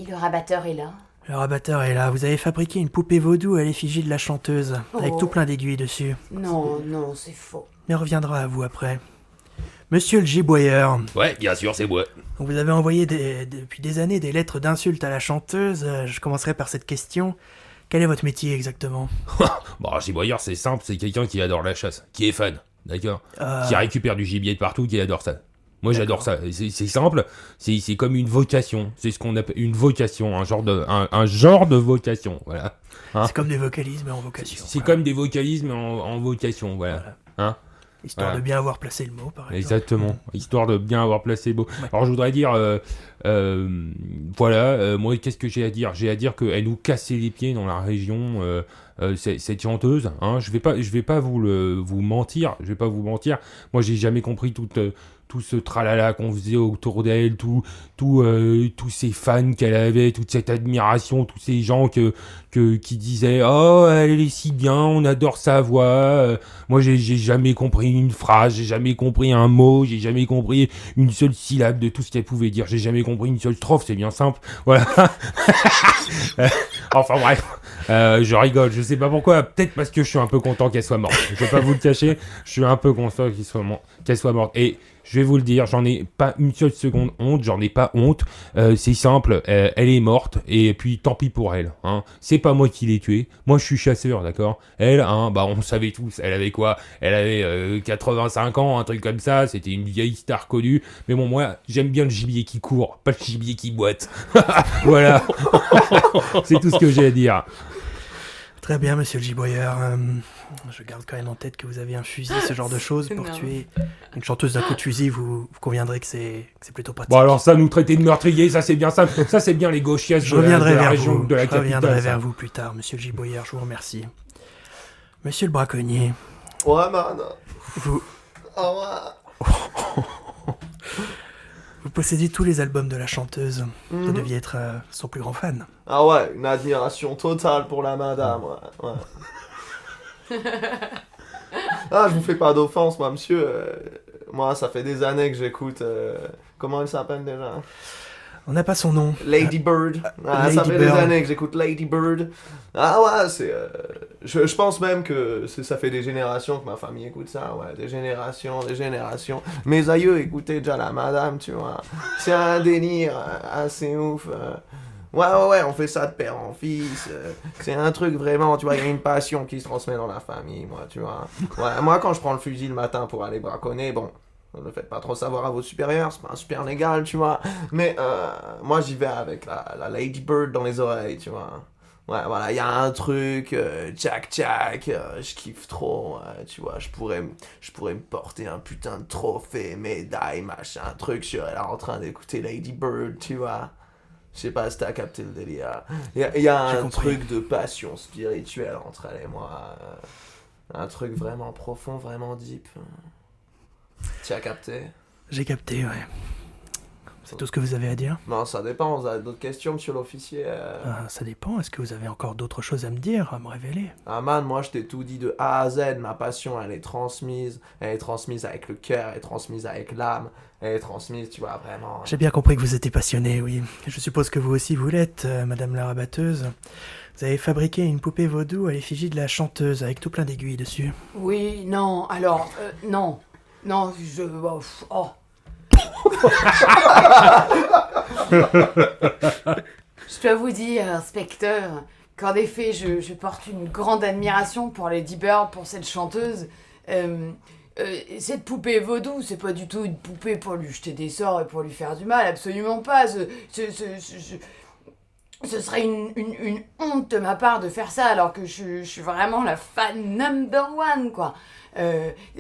le rabatteur est là. Le rabatteur est là. Vous avez fabriqué une poupée vaudou à l'effigie de la chanteuse, avec Oh. tout plein d'aiguilles dessus. Non, c'est faux. Mais on reviendra à vous après. Monsieur le giboyeur, Ouais, bien sûr, c'est moi. vous avez envoyé depuis des années des lettres d'insultes à la chanteuse. Je commencerai par cette question. Quel est votre métier exactement? Bon, un giboyeur, c'est simple, c'est quelqu'un qui adore la chasse, qui est fan, d'accord? Euh, Qui récupère du gibier de partout, qui adore ça. Moi j'adore ça, c'est simple, c'est comme une vocation, c'est ce qu'on appelle une vocation, un genre de vocation, voilà. C'est comme des vocalises, mais en vocation. C'est Voilà. comme des vocalismes en vocation, voilà. Hein? Histoire Voilà. de bien avoir placé le mot, par exemple. Exactement, histoire de bien avoir placé le beau. Ouais. Alors je voudrais dire, moi qu'est-ce que j'ai à dire? J'ai à dire qu'elle nous cassait les pieds dans la région, cette chanteuse. Hein. Je vais pas vous mentir, Moi j'ai jamais compris tout ce tralala qu'on faisait autour d'elle, tous ces fans qu'elle avait, toute cette admiration, tous ces gens qui disaient oh elle est si bien, on adore sa voix. Moi j'ai jamais compris une phrase, j'ai jamais compris un mot, j'ai jamais compris une seule syllabe de tout ce qu'elle pouvait dire, j'ai jamais compris une seule strophe, c'est bien simple. Voilà. Enfin bref, je rigole, je sais pas pourquoi, peut-être parce que je suis un peu content qu'elle soit morte. Je vais pas vous le cacher, je suis un peu content qu'elle soit morte. Et je vais vous le dire, j'en ai pas une seule seconde honte, j'en ai pas honte. C'est simple, elle est morte et puis tant pis pour elle. Hein. C'est pas moi qui l'ai tuée. Moi je suis chasseur, d'accord. Elle, hein, bah on savait tous. Elle avait quoi? Elle avait 85 ans, un truc comme ça. C'était une vieille star connue. Mais bon, moi j'aime bien le gibier qui court, pas le gibier qui boite. Voilà. C'est tout ce que j'ai à dire. Très bien, monsieur le giboyeur. Je garde quand même en tête que vous avez un fusil, ce genre de choses, pour Non. tuer une chanteuse d'un coup de fusil. Vous conviendrez que c'est plutôt pratique. Bon alors ça, nous traiter de meurtrier, ça c'est bien ça. Ça c'est bien les gauchias Je de reviendrai la vers région vous. de la Je reviendrai capitale. vers ça. vous plus tard, monsieur le giboyeur. Je vous remercie. Monsieur le braconnier, Ouais, man. vous Oh, ouais. possédez tous les albums de la chanteuse. Vous Mhm. deviez être son plus grand fan. Ah ouais, une admiration totale pour la madame, ouais. Ah, je vous fais pas d'offense, moi, monsieur. Moi, ça fait des années que j'écoute... comment elle s'appelle déjà? On n'a pas son nom. Lady Bird. Ah, Lady ça fait Bird. des années que j'écoute Lady Bird. Ah ouais, c'est... je pense même que ça fait des générations que ma famille écoute ça, ouais. Des générations. Mes aïeux écoutaient déjà la madame, tu vois. C'est un délire assez ouf. Ouais, on fait ça de père en fils. C'est un truc vraiment, tu vois, il y a une passion qui se transmet dans la famille, moi, tu vois. Ouais, moi, quand je prends le fusil le matin pour aller braconner, bon... Ne faites pas trop savoir à vos supérieurs, c'est pas un super légal, tu vois. Mais moi, j'y vais avec la Lady Bird dans les oreilles, tu vois. Ouais, voilà, il y a un truc, tchac tchac, je kiffe trop, tu vois, je pourrais me porter un putain de trophée, médaille, machin, truc, je serais là en train d'écouter Lady Bird, tu vois. Je sais pas si t'as capté le délire. Il y a J'ai un compris. truc de passion spirituelle entre elle et moi. Un truc vraiment profond, vraiment deep. Tu as capté? J'ai capté, ouais. C'est tout ce que vous avez à dire? Non, ça dépend, vous avez d'autres questions, monsieur l'officier. Ça dépend, est-ce que vous avez encore d'autres choses à me dire, à me révéler? Ah man, moi je t'ai tout dit de A à Z, ma passion elle est transmise avec le cœur, elle est transmise avec l'âme, elle est transmise, tu vois, vraiment. J'ai bien compris que vous étiez passionné, oui. Je suppose que vous aussi vous l'êtes, madame la rabatteuse. Vous avez fabriqué une poupée vaudou à l'effigie de la chanteuse, avec tout plein d'aiguilles dessus. Oui, non, alors, non. Non, oh. Je dois vous dire, inspecteur, qu'en effet, je porte une grande admiration pour Lady Bird, pour cette chanteuse. Cette poupée vaudou, c'est pas du tout une poupée pour lui jeter des sorts et pour lui faire du mal, absolument pas. Ce serait une honte de ma part de faire ça, alors que je suis vraiment la fan number one, quoi.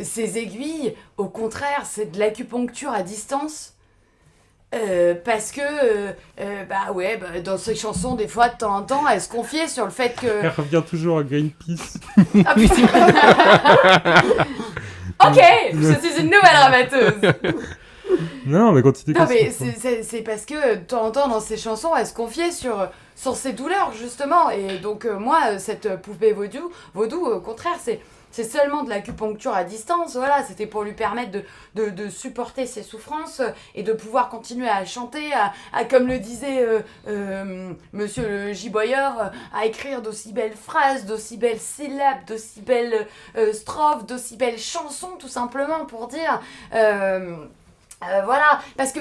Ces aiguilles, au contraire, c'est de l'acupuncture à distance. Parce que, dans ces chansons, des fois, de temps en temps, elle se confiait sur le fait que... Elle revient toujours à Greenpeace. Ah putain. Ok, je suis une nouvelle rabatteuse. Non, mais continue. Non, mais c'est parce que, de temps en temps, dans ces chansons, elle se confiait sur ses douleurs, justement. Et donc, moi, cette poupée vaudou, au contraire, c'est seulement de l'acupuncture à distance, voilà, c'était pour lui permettre de supporter ses souffrances et de pouvoir continuer à chanter, à comme le disait monsieur le giboyeur, à écrire d'aussi belles phrases, d'aussi belles syllabes, d'aussi belles strophes, d'aussi belles chansons, tout simplement, pour dire... voilà, parce que,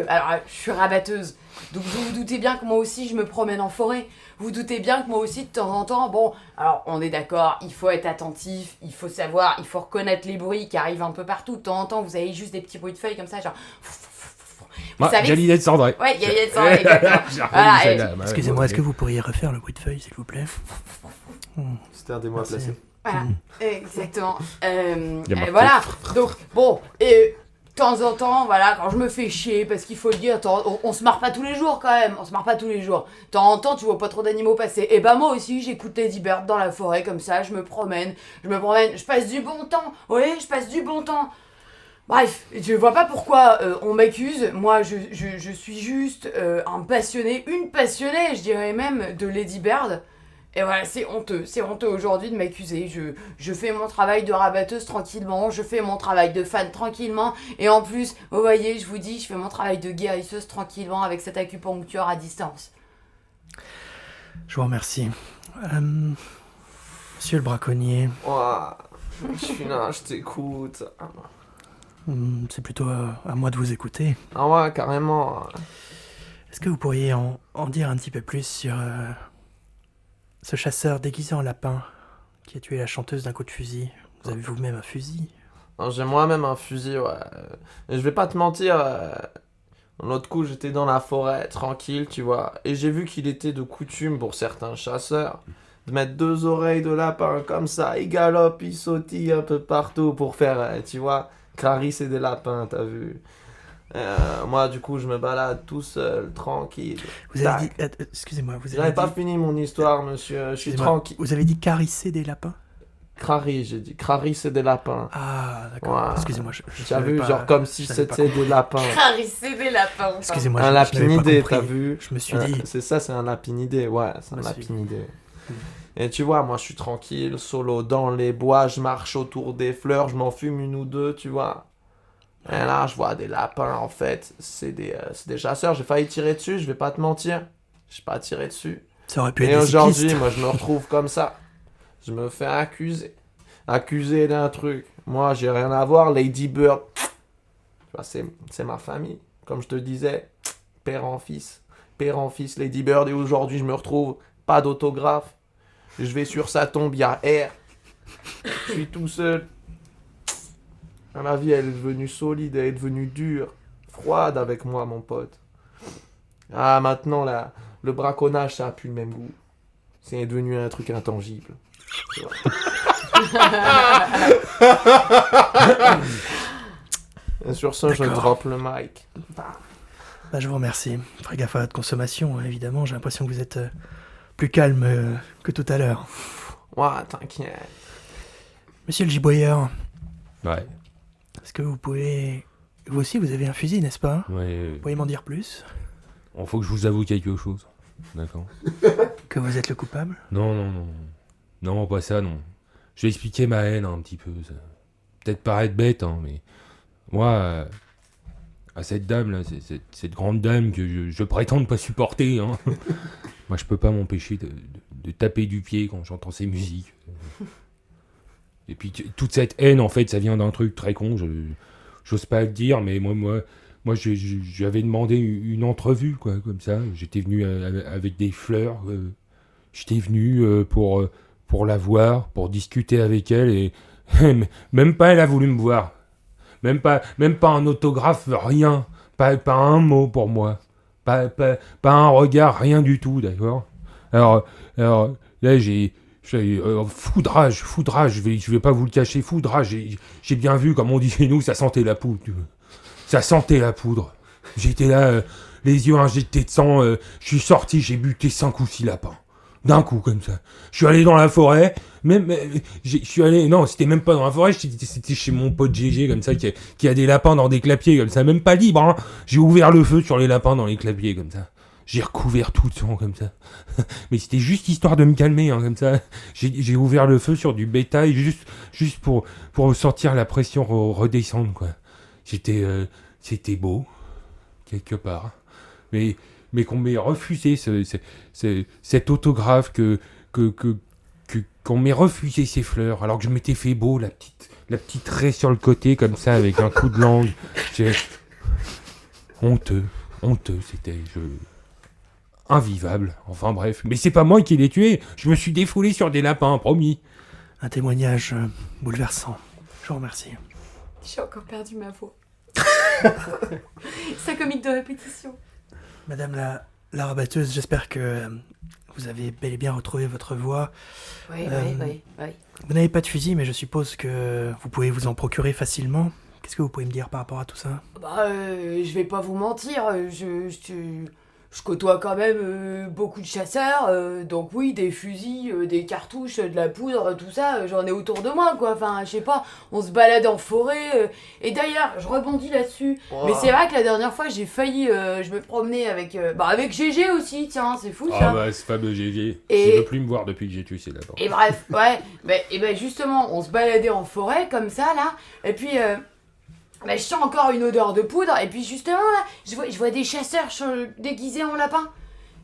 alors, je suis rabatteuse, donc vous vous doutez bien que moi aussi je me promène en forêt, vous vous doutez bien que moi aussi de temps en temps, bon, alors on est d'accord, il faut être attentif, il faut savoir, il faut reconnaître les bruits qui arrivent un peu partout, de temps en temps vous avez juste des petits bruits de feuilles comme ça, genre... Vous savez... Galilée de Cendrée. Ouais, Galilée de Cendrée, exactement. Voilà, et... Excusez-moi, est-ce que vous pourriez refaire le bruit de feuille, s'il vous plaît? C'était un des mots à Merci. placer. Voilà, exactement. Il y a marqué. Voilà, donc, bon, et... De temps en temps, voilà, quand je me fais chier, parce qu'il faut le dire, on se marre pas tous les jours quand même, on se marre pas tous les jours. De temps en temps, tu vois pas trop d'animaux passer. Et bah moi aussi, j'écoute Lady Bird dans la forêt comme ça, je me promène, je passe du bon temps, oui, je passe du bon temps. Bref, je vois pas pourquoi on m'accuse, moi je suis juste un passionné, une passionnée, je dirais même, de Lady Bird. Et voilà, c'est honteux aujourd'hui de m'accuser. Je fais mon travail de rabatteuse tranquillement, je fais mon travail de fan tranquillement, et en plus, vous voyez, je vous dis, je fais mon travail de guérisseuse tranquillement avec cette acupuncture à distance. Je vous remercie. Monsieur le braconnier, Ouah, je suis là, je t'écoute. c'est plutôt à moi de vous écouter. Ah ouais, carrément. Est-ce que vous pourriez en dire un petit peu plus sur ce chasseur déguisé en lapin qui a tué la chanteuse d'un coup de fusil? Vous avez vous-même un fusil? Non, j'ai moi-même un fusil, ouais. Et je vais pas te mentir, l'autre coup j'étais dans la forêt, tranquille, tu vois, et j'ai vu qu'il était de coutume pour certains chasseurs de mettre 2 oreilles de lapin comme ça, ils galopent, ils sautillent un peu partout pour faire, tu vois, caresser des lapins, t'as vu. Moi, du coup, je me balade tout seul, tranquille. Vous avez dit... excusez-moi, vous avez J'avais dit... pas fini mon histoire, monsieur, je suis Excusez-moi, tranquille. Vous avez dit caresser des lapins? Crari, j'ai dit, caresser des lapins. Ah, d'accord. Ouais. Excusez-moi, je Tu as savais vu, pas- genre comme si je savais pas c'était compris. des lapins. Caresser des lapins. Excusez-moi, Un je n'avais pas lapinidé, compris. t'as vu? Je me suis dit... C'est ça, c'est un lapinidé, ouais, c'est un Moi aussi. lapinidé. Et tu vois, moi je suis tranquille, solo dans les bois, je marche autour des fleurs, je m'en fume une ou deux, tu vois. Et là, je vois des lapins, en fait, c'est des chasseurs, j'ai failli tirer dessus, je vais pas te mentir. J'ai pas tiré dessus. Ça aurait pu être Et des aujourd'hui, cyclistes. moi je me retrouve comme ça. Je me fais accuser. Accusé d'un truc. Moi, j'ai rien à voir, Lady Bird. Tu vois, c'est ma famille. Comme je te disais, père en fils. Père en fils, Lady Bird. Et aujourd'hui, je me retrouve, pas d'autographe. Je vais sur sa tombe, il y a R. Je suis tout seul. La vie, elle est devenue solide, elle est devenue dure. Froide avec moi, mon pote. Ah, maintenant, là, le braconnage, ça a plus le même goût. C'est devenu un truc intangible. Sur ça, je D'accord. drop le mic. Bah, je vous remercie. Faites gaffe à votre consommation, hein, évidemment. J'ai l'impression que vous êtes plus calme que tout à l'heure. Ouais, t'inquiète. Monsieur le giboyeur, Ouais, est-ce que vous pouvez... Vous aussi, vous avez un fusil, n'est-ce pas? ouais. Vous pouvez m'en dire plus? Faut que je vous avoue quelque chose. D'accord. Que vous êtes le coupable? Non. Non, pas ça, non. Je vais expliquer ma haine un petit peu. Ça va peut-être paraître bête, hein, mais moi, à cette dame là, cette grande dame que je prétends ne pas supporter, hein. Moi, je peux pas m'empêcher de taper du pied quand j'entends ces musiques. Et puis toute cette haine, en fait, ça vient d'un truc très con. J'ose pas le dire, mais moi, j'avais demandé une entrevue, quoi, comme ça. J'étais venu avec des fleurs. J'étais venu pour la voir, pour discuter avec elle, et même pas elle a voulu me voir. Même pas un autographe, rien. Pas un mot pour moi. Pas un regard, rien du tout, d'accord. Alors là, j'ai foudrage, je vais pas vous le cacher, foudrage. J'ai bien vu, comme on dit chez nous, ça sentait la poudre. Ça sentait la poudre. J'étais là, les yeux injectés de sang, je suis sorti, j'ai buté 5 ou 6 lapins. D'un coup, comme ça. Je suis allé dans la forêt, je suis allé, non, c'était même pas dans la forêt, c'était chez mon pote GG, comme ça, qui a des lapins dans des clapiers, comme ça, même pas libre, hein. J'ai ouvert le feu sur les lapins dans les clapiers, comme ça. J'ai recouvert tout de sang, comme ça. Mais c'était juste histoire de me calmer, hein, comme ça. J'ai ouvert le feu sur du bétail, juste pour sentir la pression redescendre, quoi. C'était beau, quelque part. Mais qu'on m'ait refusé cet autographe, qu'on m'ait refusé ces fleurs, alors que je m'étais fait beau, la petite raie sur le côté, comme ça, avec un coup de langue. Honteux, c'était invivable, enfin bref. Mais c'est pas moi qui l'ai tué, je me suis défoulé sur des lapins, promis. Un témoignage bouleversant. Je vous remercie. J'ai encore perdu ma voix. C'est un comique de répétition. Madame la rabatteuse, j'espère que vous avez bel et bien retrouvé votre voix. Oui. Vous n'avez pas de fusil, mais je suppose que vous pouvez vous en procurer facilement. Qu'est-ce que vous pouvez me dire par rapport à tout ça? Je vais pas vous mentir, je côtoie quand même beaucoup de chasseurs, donc oui, des fusils, des cartouches, de la poudre, tout ça, j'en ai autour de moi, quoi. Enfin, je sais pas, on se balade en forêt, et d'ailleurs, je rebondis là-dessus, mais c'est vrai que la dernière fois, j'ai failli, je me promenais avec GG aussi, tiens, c'est fou ça. Ah bah, c'est fameux GG. Et- Il veut plus me voir depuis que j'ai tué ses lapins. Et bref, ouais, et justement, on se baladait en forêt, comme ça, là, et puis... je sens encore une odeur de poudre, et puis justement là, je vois des chasseurs déguisés en lapins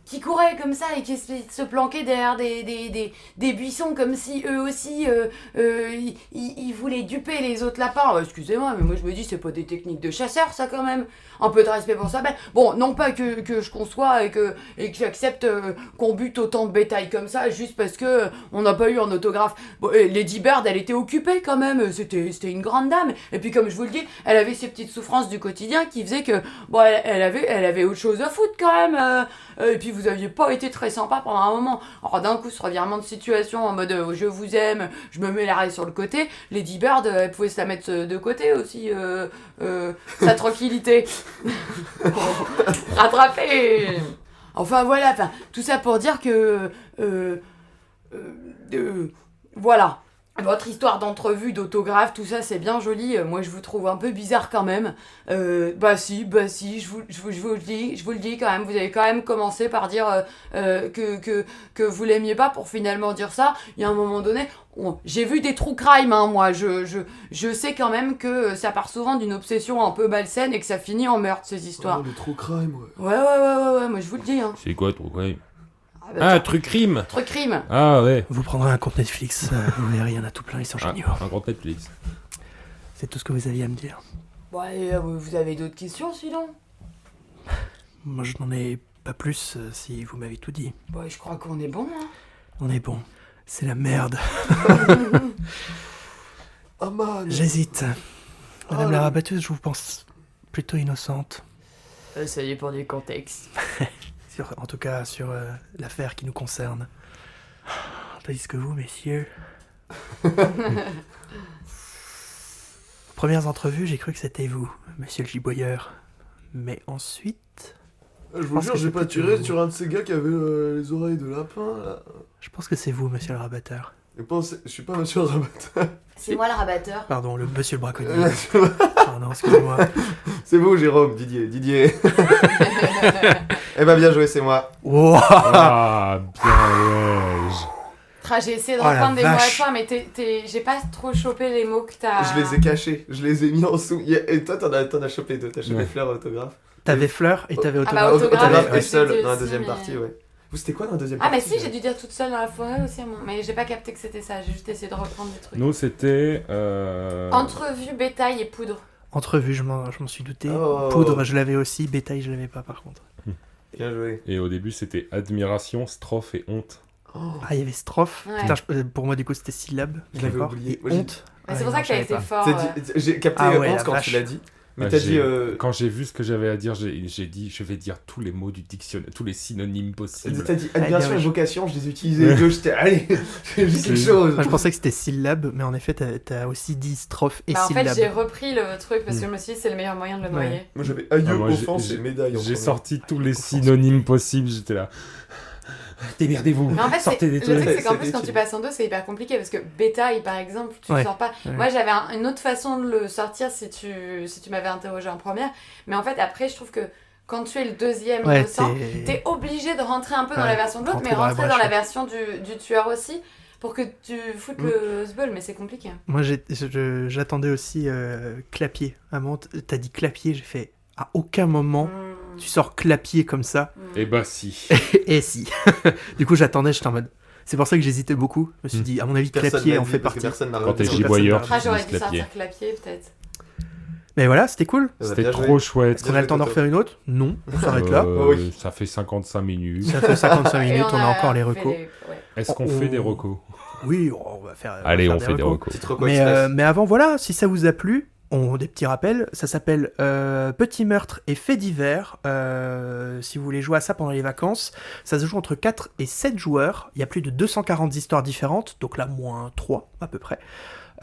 qui couraient comme ça et qui se planquaient derrière des buissons comme si eux aussi ils voulaient duper les autres lapins. Excusez-moi, mais moi je me dis c'est pas des techniques de chasseurs ça quand même. Un peu de respect pour ça. Bon, non pas que je conçois et que j'accepte qu'on bute autant de bétail comme ça juste parce que on n'a pas eu un autographe. Bon, Lady Bird elle était occupée quand même, c'était une grande dame. Et puis comme je vous le dis, elle avait ses petites souffrances du quotidien qui faisaient que bon elle avait autre chose à foutre quand même. Et puis vous aviez pas été très sympa pendant un moment. Alors d'un coup ce revirement de situation en mode je vous aime, je me mets l'arrêt sur le côté. Lady Bird elle pouvait se la mettre de côté aussi, sa tranquillité. Rattrapé. Enfin voilà, tout ça pour dire que voilà. Votre histoire d'entrevue, d'autographe, tout ça c'est bien joli. Moi je vous trouve un peu bizarre quand même. Si, je vous le dis quand même. Vous avez quand même commencé par dire que vous l'aimiez pas pour finalement dire ça. Il y a un moment donné, j'ai vu des true crime, hein, moi. Je sais quand même que ça part souvent d'une obsession un peu malsaine et que ça finit en meurtre ces histoires. Oh, le true crime, ouais. Ouais, moi je vous le dis. Hein. C'est quoi, trop ouais. Ah, Truc crime. Truc crime. Ah ouais. Vous prendrez un compte Netflix, vous verrez, il y en a tout plein, ils sont géniaux. Un grand Netflix. C'est tout ce que vous aviez à me dire. Ouais, vous avez d'autres questions sinon? Moi je n'en ai pas plus si vous m'avez tout dit. Ouais, je crois qu'on est bon. Hein. On est bon. C'est la merde. Oh man. J'hésite. Madame Oh, la le- rabatteuse, je vous pense plutôt innocente. Ça dépend du contexte. En tout cas, sur l'affaire qui nous concerne. Tandis que vous, messieurs... Premières entrevues, j'ai cru que c'était vous, monsieur le giboyeur. Mais ensuite... Je vous pense jure, que j'ai c'est pas plutôt tiré vous. sur un de ces gars qui avait les oreilles de lapin, là. Je pense que c'est vous, monsieur le rabatteur. Je suis pas monsieur le rabatteur. C'est moi le rabatteur. Pardon, le monsieur le braconnier. Pardon, excusez-moi. C'est vous, Jérôme, Didier. Eh ben, bien joué, c'est moi. Wow. Ah, bien, ouais. J'ai essayé de Oh la reprendre des mots à vache. toi, mais j'ai pas trop chopé les mots que t'as. Je les ai cachés, je les ai mis en dessous. Et toi, t'en as chopé deux. T'as chopé Ouais. fleur autographe. T'avais fleur et t'avais Ah autographe. bah, autographe, Autographe ouais. et seul C'était dans la aussi, deuxième mais- partie, ouais. Vous, c'était quoi dans la deuxième Ah, mais partie si, j'ai dû dire toute seule dans la forêt aussi, mais j'ai pas capté que c'était ça. J'ai juste essayé de reprendre des trucs. Nous, c'était. Entrevue, bétail et poudre. Entrevue, je m'en suis douté. Oh. Poudre, je l'avais aussi. Bétail, je l'avais pas par contre. Bien joué. Et au début, c'était admiration, strophe et honte. Oh. Ah, il y avait strophe. Ouais. Putain, pour moi, du coup, c'était syllabe. Je l'avais D'accord. oublié. Et Moi, j'ai- honte. Mais Ah, c'est pour non, ça que je t'as savais été pas. fort. J'ai capté Ah ouais, honte la quand vache. tu l'as dit. Mais Ah, t'as dit. Quand j'ai vu ce que j'avais à dire, j'ai dit je vais dire tous les mots du dictionnaire, tous les synonymes possibles. T'as dit Ah, admiration bien, et ouais. vocation, je les utilisais les deux. J'étais, allez, j'ai dit quelque C'est- chose. Moi, je pensais que c'était syllabe, mais en effet, t'as aussi dit strophe et Bah, en fait, syllabe. j'ai repris le truc parce que je me suis dit c'est le meilleur moyen de le Ouais. noyer. Moi, j'avais aïeux, Ah, moi, offense j'ai- et médaille. en J'ai premier. sorti tous les Offense. synonymes possibles, j'étais là. Démerdez-vous, Mais en fait, sortez des le truc, trucs. c'est qu'en C'est plus, quand utile. tu passes en deux, c'est hyper compliqué parce que bétail, par exemple, tu Ouais. le sors pas. Ouais. Moi, j'avais une autre façon de le sortir si tu m'avais interrogé en première. Mais en fait, après, je trouve que quand tu es le deuxième Ouais, innocent, t'es obligé de rentrer un peu dans Ouais, la version de l'autre, mais rentrer dans la rentrer dans brèche, la ouais. version du tueur aussi pour que tu foutes le sbeul, mais c'est compliqué. Moi, j'attendais aussi clapier. À un moment, t'as dit clapier, j'ai fait à aucun moment tu sors clapier comme ça. Eh bah si. Et si. Du coup, j'attendais, j'étais en mode. C'est pour ça que j'hésitais beaucoup. Je me suis dit, à mon avis, Personne clapier l'a en dit fait parce que partie. Personne n'a Quand t'es regardé. giboyeur, personne tu Ah, j'aurais utilises dû clapier. sortir clapier, peut-être. Mais voilà, c'était cool. C'était Bien trop joué. chouette. Est-ce qu'on a le temps d'en refaire une autre? Non, on s'arrête là. Oh oui. Ça fait 55 minutes. Ça fait 55 Et minutes, on a encore les fait recos. ouais. Est-ce qu'on On- fait des recos? Oui, on va faire. Allez, on des fait des recos. recos. Petite reco Mais, express. mais avant, voilà, si ça vous a plu, des petits rappels. Ça s'appelle Petit meurtre et faits divers. Si vous voulez jouer à ça pendant les vacances, ça se joue entre 4 et 7 joueurs. Il y a plus de 240 histoires différentes, donc là, moins 3 à peu près.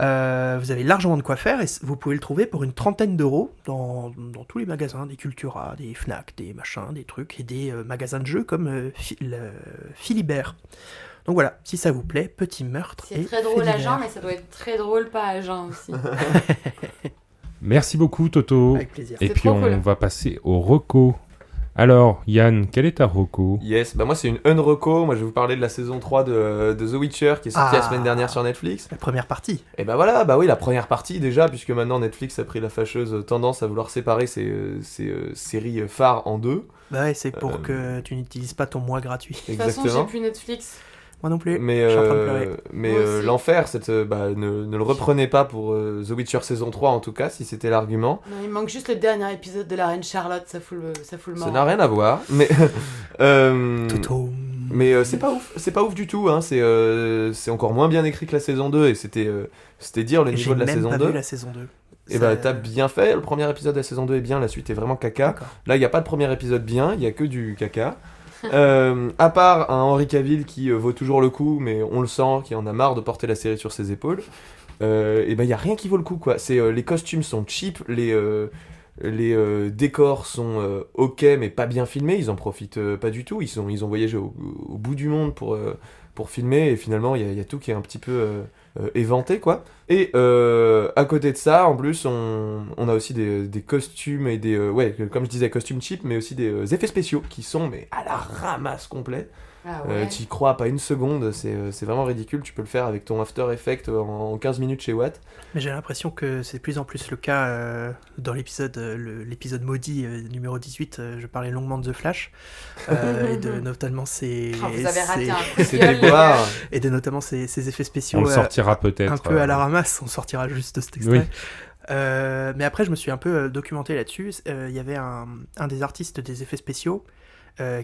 Vous avez largement de quoi faire et vous pouvez le trouver pour une trentaine d'euros dans tous les magasins, des Cultura, des Fnac, des machins, des trucs et des magasins de jeux comme Philibert. Donc voilà, si ça vous plaît, Petit meurtre et C'est très drôle faits à Jean, divers. mais ça doit être très drôle pas à Jean aussi. Merci beaucoup, Toto. Avec plaisir. Et C'est puis trop on cool. va passer au reco. Alors, Yann, quelle est ta reco? Yes, bah moi c'est une unreco. Moi je vais vous parler de la saison 3 de The Witcher qui est sortie la Ah. semaine dernière sur Netflix. La première partie. Et bah voilà, bah oui, la première partie déjà, puisque maintenant Netflix a pris la fâcheuse tendance à vouloir séparer ses séries phares en deux. Bah ouais, c'est pour que tu n'utilises pas ton mois gratuit. De toute façon, j'ai plus Netflix. Moi non plus. Mais, je suis en train de pleurer. mais Moi aussi. l'enfer, ne le reprenez pas pour The Witcher saison 3 en tout cas, si c'était l'argument. Non, il manque juste le dernier épisode de la Reine Charlotte, ça fout le Ça mort. n'a rien à voir, mais... Toto. Mais c'est pas ouf du tout, hein. C'est encore moins bien écrit que la saison 2 et c'était dire le Et niveau j'ai de la même saison pas 2. vu la saison 2. Et bah t'as bien fait, le premier épisode de la saison 2 est bien, la suite est vraiment caca. D'accord. Là il n'y a pas de premier épisode bien, il y a que du caca. À part un Henry Cavill qui vaut toujours le coup, mais on le sent, qui en a marre de porter la série sur ses épaules. Et ben il y a rien qui vaut le coup quoi. Les costumes sont cheap, les décors sont ok mais pas bien filmés, ils en profitent pas du tout. Ils ont voyagé au bout du monde pour filmer et finalement il y a tout qui est un petit peu éventé quoi. Et à côté de ça, en plus on a aussi des costumes et comme je disais costumes cheap mais aussi des effets spéciaux qui sont mais à la ramasse complet. Ah ouais. Tu y crois pas une seconde, c'est vraiment ridicule. Tu peux le faire avec ton After Effects en 15 minutes chez Watt. Mais j'ai l'impression que c'est de plus en plus le cas dans l'épisode maudit numéro 18. Je parlais longuement de The Flash et de notamment ses Oh, vous avez raté un coup de C'est gueule, des les boires. gars. et de notamment ses effets spéciaux. On le sortira peut-être. un peu à la ramasse, on sortira juste cet extrait. Mais après, je me suis un peu documenté là-dessus. Il y avait un des artistes des effets spéciaux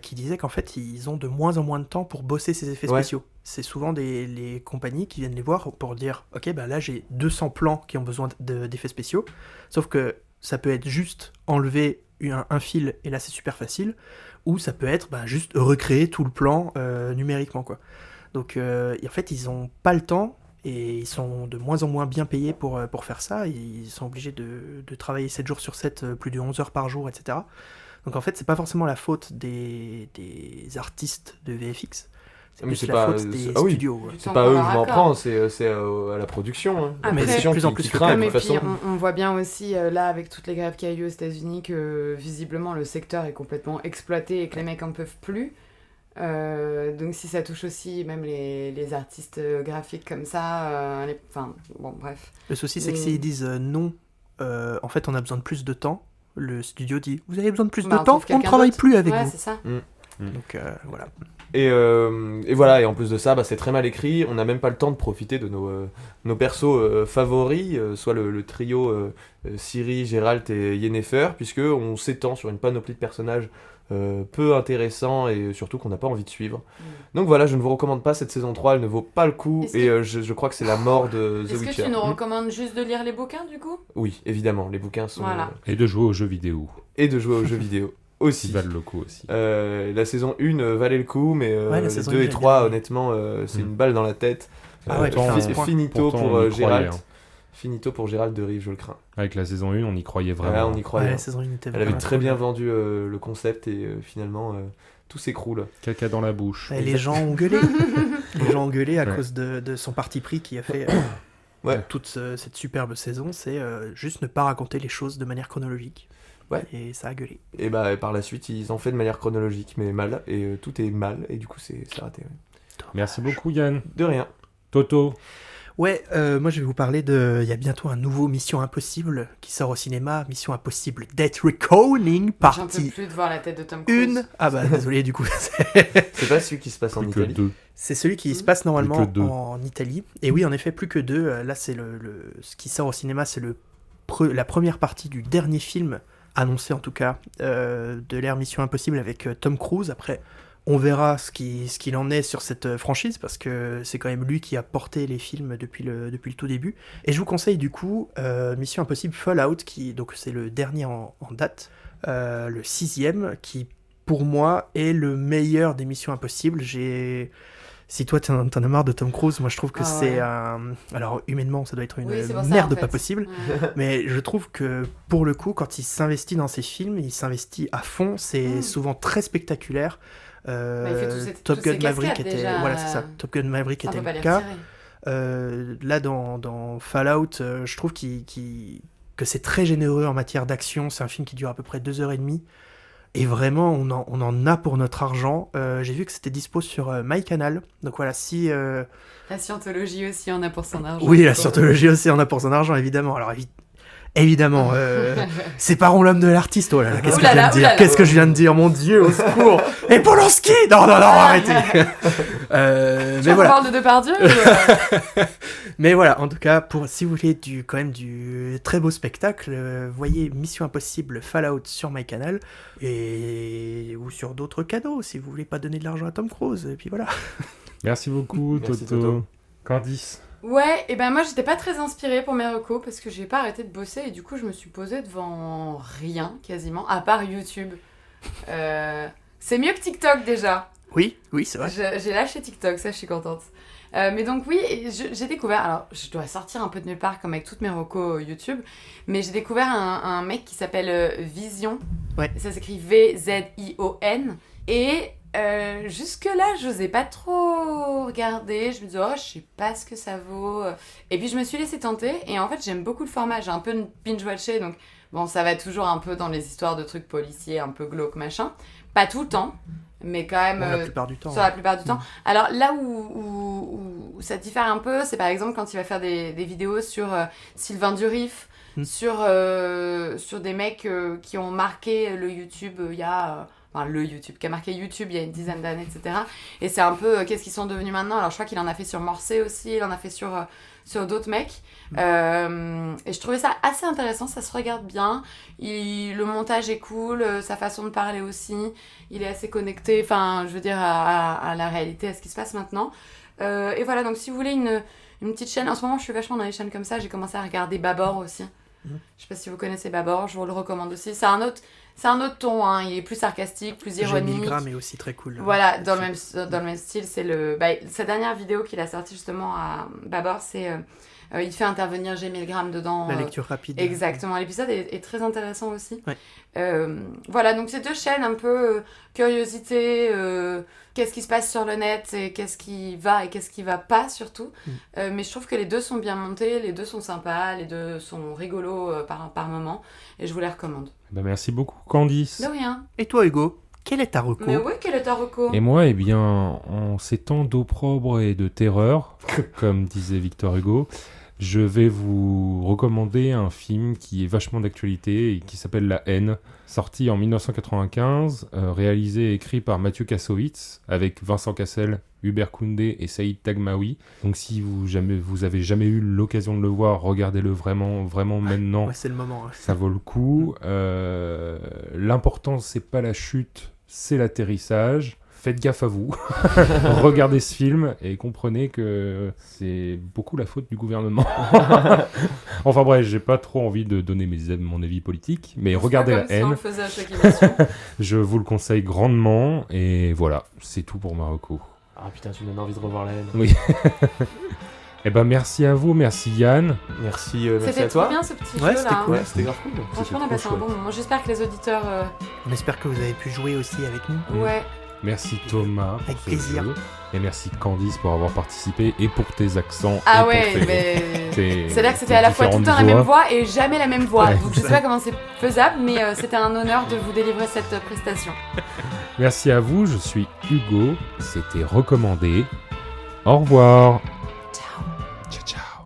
qui disait qu'en fait, ils ont de moins en moins de temps pour bosser ces effets Ouais. spéciaux. C'est souvent les compagnies qui viennent les voir pour dire « Ok, bah là, j'ai 200 plans qui ont besoin d'effets spéciaux. » Sauf que ça peut être juste enlever un fil, et là, c'est super facile. Ou ça peut être juste recréer tout le plan numériquement, quoi. Donc en fait, ils n'ont pas le temps et ils sont de moins en moins bien payés pour faire ça. Ils sont obligés de travailler 7 jours sur 7, plus de 11 heures par jour, etc. Donc en fait, c'est pas forcément la faute des artistes de VFX. C'est Mais plus c'est la pas- faute des ah oui. studios. Ouais. Du C'est temps pas qu'on eux que leur je m'en accorde. prends, c'est à la production. Hein. La Après, production de plus en qui plus craint, le de mais toute puis façon. on voit bien aussi là avec toutes les grèves qu'il y a eu aux États-Unis que visiblement le secteur est complètement exploité et que les mecs en peuvent plus. Donc si ça touche aussi même les artistes graphiques comme ça, enfin bon bref. Le souci, c'est que s'ils disent non, en fait, on a besoin de plus de temps, le studio dit vous avez besoin de plus Bah, de on temps, trouve on ne quelqu'un travaille d'autre. plus avec Ouais, vous. c'est ça. Donc voilà. Et voilà, et en plus de ça, c'est très mal écrit. On n'a même pas le temps de profiter de nos persos favoris, soit le trio Ciri, Geralt et Yennefer, puisque on s'étend sur une panoplie de personnages peu intéressants et surtout qu'on n'a pas envie de suivre. Donc voilà, je ne vous recommande pas cette saison 3, elle ne vaut pas le coup, Est-ce et que- je crois que c'est la mort de The Est-ce que Witcher. tu nous recommandes juste de lire les bouquins du coup? Oui, évidemment, les bouquins sont... Voilà. Et de jouer aux jeux vidéo, et de jouer aux jeux vidéo qui aussi. valent le coup aussi. La saison 1 valait le coup, mais Ouais, la les saison 2 1, et j'ai 3, bien aimé. honnêtement, c'est Mm. une balle dans la tête. Ah ouais, putain, à ce point. Finito Pourtant, pour on y croyait, Gérald. hein. Finito pour Gérald de Rive, je le crains. Avec la saison 1, on y croyait vraiment. Ouais, on y croyait. Ouais, hein. la saison 1 était Elle avait vraiment très trop bien vendu le concept et finalement tout s'écroule. Caca dans la bouche. Et les gens ont gueulé. Les gens ont gueulé à Ouais. cause de son parti pris qui a fait Ouais. toute cette superbe saison. C'est juste ne pas raconter les choses de manière chronologique. Ouais. Et ça a gueulé. Et bah par la suite, ils ont fait de manière chronologique, mais mal. Et tout est mal, et du coup, c'est raté. Ouais. Merci beaucoup Yann. De rien. Toto, Ouais, moi je vais vous parler de... Il y a bientôt un nouveau Mission Impossible qui sort au cinéma. Mission Impossible Death Reckoning, J'en peux partie plus de voir la tête de Tom Cruise. 1. Ah bah désolé du coup. C'est pas celui qui se passe en plus que Italie. 2. C'est celui qui se passe normalement Plus que deux. en Italie. Et oui, en effet, plus que 2. Là, c'est ce qui sort au cinéma, c'est la première partie du dernier film, annoncé en tout cas, de l'ère Mission Impossible avec Tom Cruise. Après, on verra ce qu'il en est sur cette franchise, parce que c'est quand même lui qui a porté les films depuis le tout début. Et je vous conseille du coup Mission Impossible Fallout, donc c'est le dernier en date, le 6e, qui pour moi est le meilleur des Missions Impossibles. Si toi t'en as marre de Tom Cruise, moi je trouve que Ah c'est ouais. un... Alors humainement ça doit être une Oui, c'est pour ça, merde en fait. pas possible, Ouais. mais je trouve que pour le coup, quand il s'investit dans ses films, il s'investit à fond, c'est souvent très spectaculaire. il fait tous ces- Top toutes Gun ces Maverick cascades, était... déjà. Voilà, c'est ça. Top Gun Maverick On était peut pas le les cas. retirer. Là, dans Fallout, je trouve que c'est très généreux en matière d'action. C'est un film qui dure à peu près 2h30. Et vraiment, on en a pour notre argent. J'ai vu que c'était dispo sur MyCanal. Donc voilà, si... La scientologie aussi en a pour son argent. Oui, la scientologie aussi en a pour son argent, évidemment. Alors évidemment, séparons l'homme de l'artiste. Oh là là, qu'est-ce que je viens de dire? Qu'est-ce que je viens de dire? Mon Dieu, au secours! Et Polanski! Non, arrêtez! Mais On voilà. parle de Depardieu ou, Mais voilà, en tout cas, si vous voulez quand même du très beau spectacle, voyez Mission Impossible Fallout sur MyCanal ou sur d'autres canaux si vous voulez pas donner de l'argent à Tom Cruise. Et puis voilà. Merci beaucoup Merci, Toto. Toto. Candice. Ouais, et ben moi j'étais pas très inspirée pour mes recos parce que j'ai pas arrêté de bosser et du coup je me suis posée devant rien quasiment, à part YouTube. C'est mieux que TikTok déjà. Oui, c'est vrai. J'ai lâché TikTok, ça je suis contente. Mais donc oui, j'ai découvert, alors je dois sortir un peu de nulle part comme avec toutes mes recos YouTube, mais j'ai découvert un mec qui s'appelle Vision. Ouais. Ça s'écrit V-Z-I-O-N. Et jusque-là, je n'osais pas trop regarder. Je me disais, oh, je sais pas ce que ça vaut. Et puis je me suis laissée tenter. Et en fait, j'aime beaucoup le format. J'ai un peu binge-watché. Donc, bon, ça va toujours un peu dans les histoires de trucs policiers, un peu glauques, machin. Pas tout le temps, mais quand même. Bon, la plupart du temps. Sur la plupart du temps. Alors là où ça diffère un peu, c'est par exemple quand il va faire des vidéos sur Sylvain Durif, sur des mecs qui ont marqué le YouTube il y a... le YouTube, qui a marqué YouTube il y a une dizaine d'années, etc. Et c'est un peu qu'est-ce qu'ils sont devenus maintenant. Alors je crois qu'il en a fait sur Morcé aussi, il en a fait sur d'autres mecs. Et je trouvais ça assez intéressant, ça se regarde bien. Le montage est cool, sa façon de parler aussi. Il est assez connecté, enfin, je veux dire, à la réalité, à ce qui se passe maintenant. Et voilà, donc si vous voulez une petite chaîne, en ce moment je suis vachement dans les chaînes comme ça, j'ai commencé à regarder Babor aussi. Je sais pas si vous connaissez Babor, je vous le recommande aussi. C'est un autre ton, hein. Il est plus sarcastique, plus ironique. Milgram est aussi très cool. Voilà, dans le même style, c'est sa dernière vidéo qu'il a sortie justement à Babor, c'est il fait intervenir G. Milgram dedans. La lecture rapide. Exactement, l'épisode est très intéressant aussi. Ouais. Voilà, donc c'est deux chaînes un peu curiosité, qu'est-ce qui se passe sur le net et qu'est-ce qui va et qu'est-ce qui va pas surtout. Mais je trouve que les deux sont bien montés, les deux sont sympas, les deux sont rigolos par moment et je vous les recommande. Merci beaucoup Candice. De rien. Et toi, Hugo, quelle est ta reco? Mais oui, quel est ta reco? Et moi, en ces temps d'opprobre et de terreur, comme disait Victor Hugo, je vais vous recommander un film qui est vachement d'actualité et qui s'appelle La haine, sorti en 1995, réalisé et écrit par Mathieu Kassovitz, avec Vincent Cassel, Hubert Koundé et Saïd Tagmaoui. Donc si vous avez jamais eu l'occasion de le voir, regardez-le vraiment maintenant. Ouais, c'est le moment. Ouais. Ça vaut le coup. L'important, c'est pas la chute, c'est l'atterrissage. Faites gaffe à vous. Regardez ce film et comprenez que c'est beaucoup la faute du gouvernement. Enfin bref, j'ai pas trop envie de donner mon avis politique, mais regardez La haine. On le faisait à chaque émission. Je vous le conseille grandement et voilà, c'est tout pour ma reco. Ah putain, tu me donnes envie de revoir La haine. Oui. Eh ben merci à vous, merci Yann. Merci à C'était toi. trop bien ce petit Ouais, jeu c'était là. cool. Ouais, c'était grave cool. Franchement, on a passé un bon moment. J'espère que les auditeurs. On espère que vous avez pu jouer aussi avec nous. Ouais. Merci Thomas pour Avec ce plaisir. jeu. Et merci Candice pour avoir participé et pour tes accents. Ah et pour ouais, tes- mais. C'est-à-dire que c'était à la fois tout le temps la même voix et jamais la même voix. Ouais. Donc je sais pas comment c'est faisable, mais c'était un honneur de vous délivrer cette prestation. Merci à vous, je suis Hugo, c'était recommandé. Au revoir.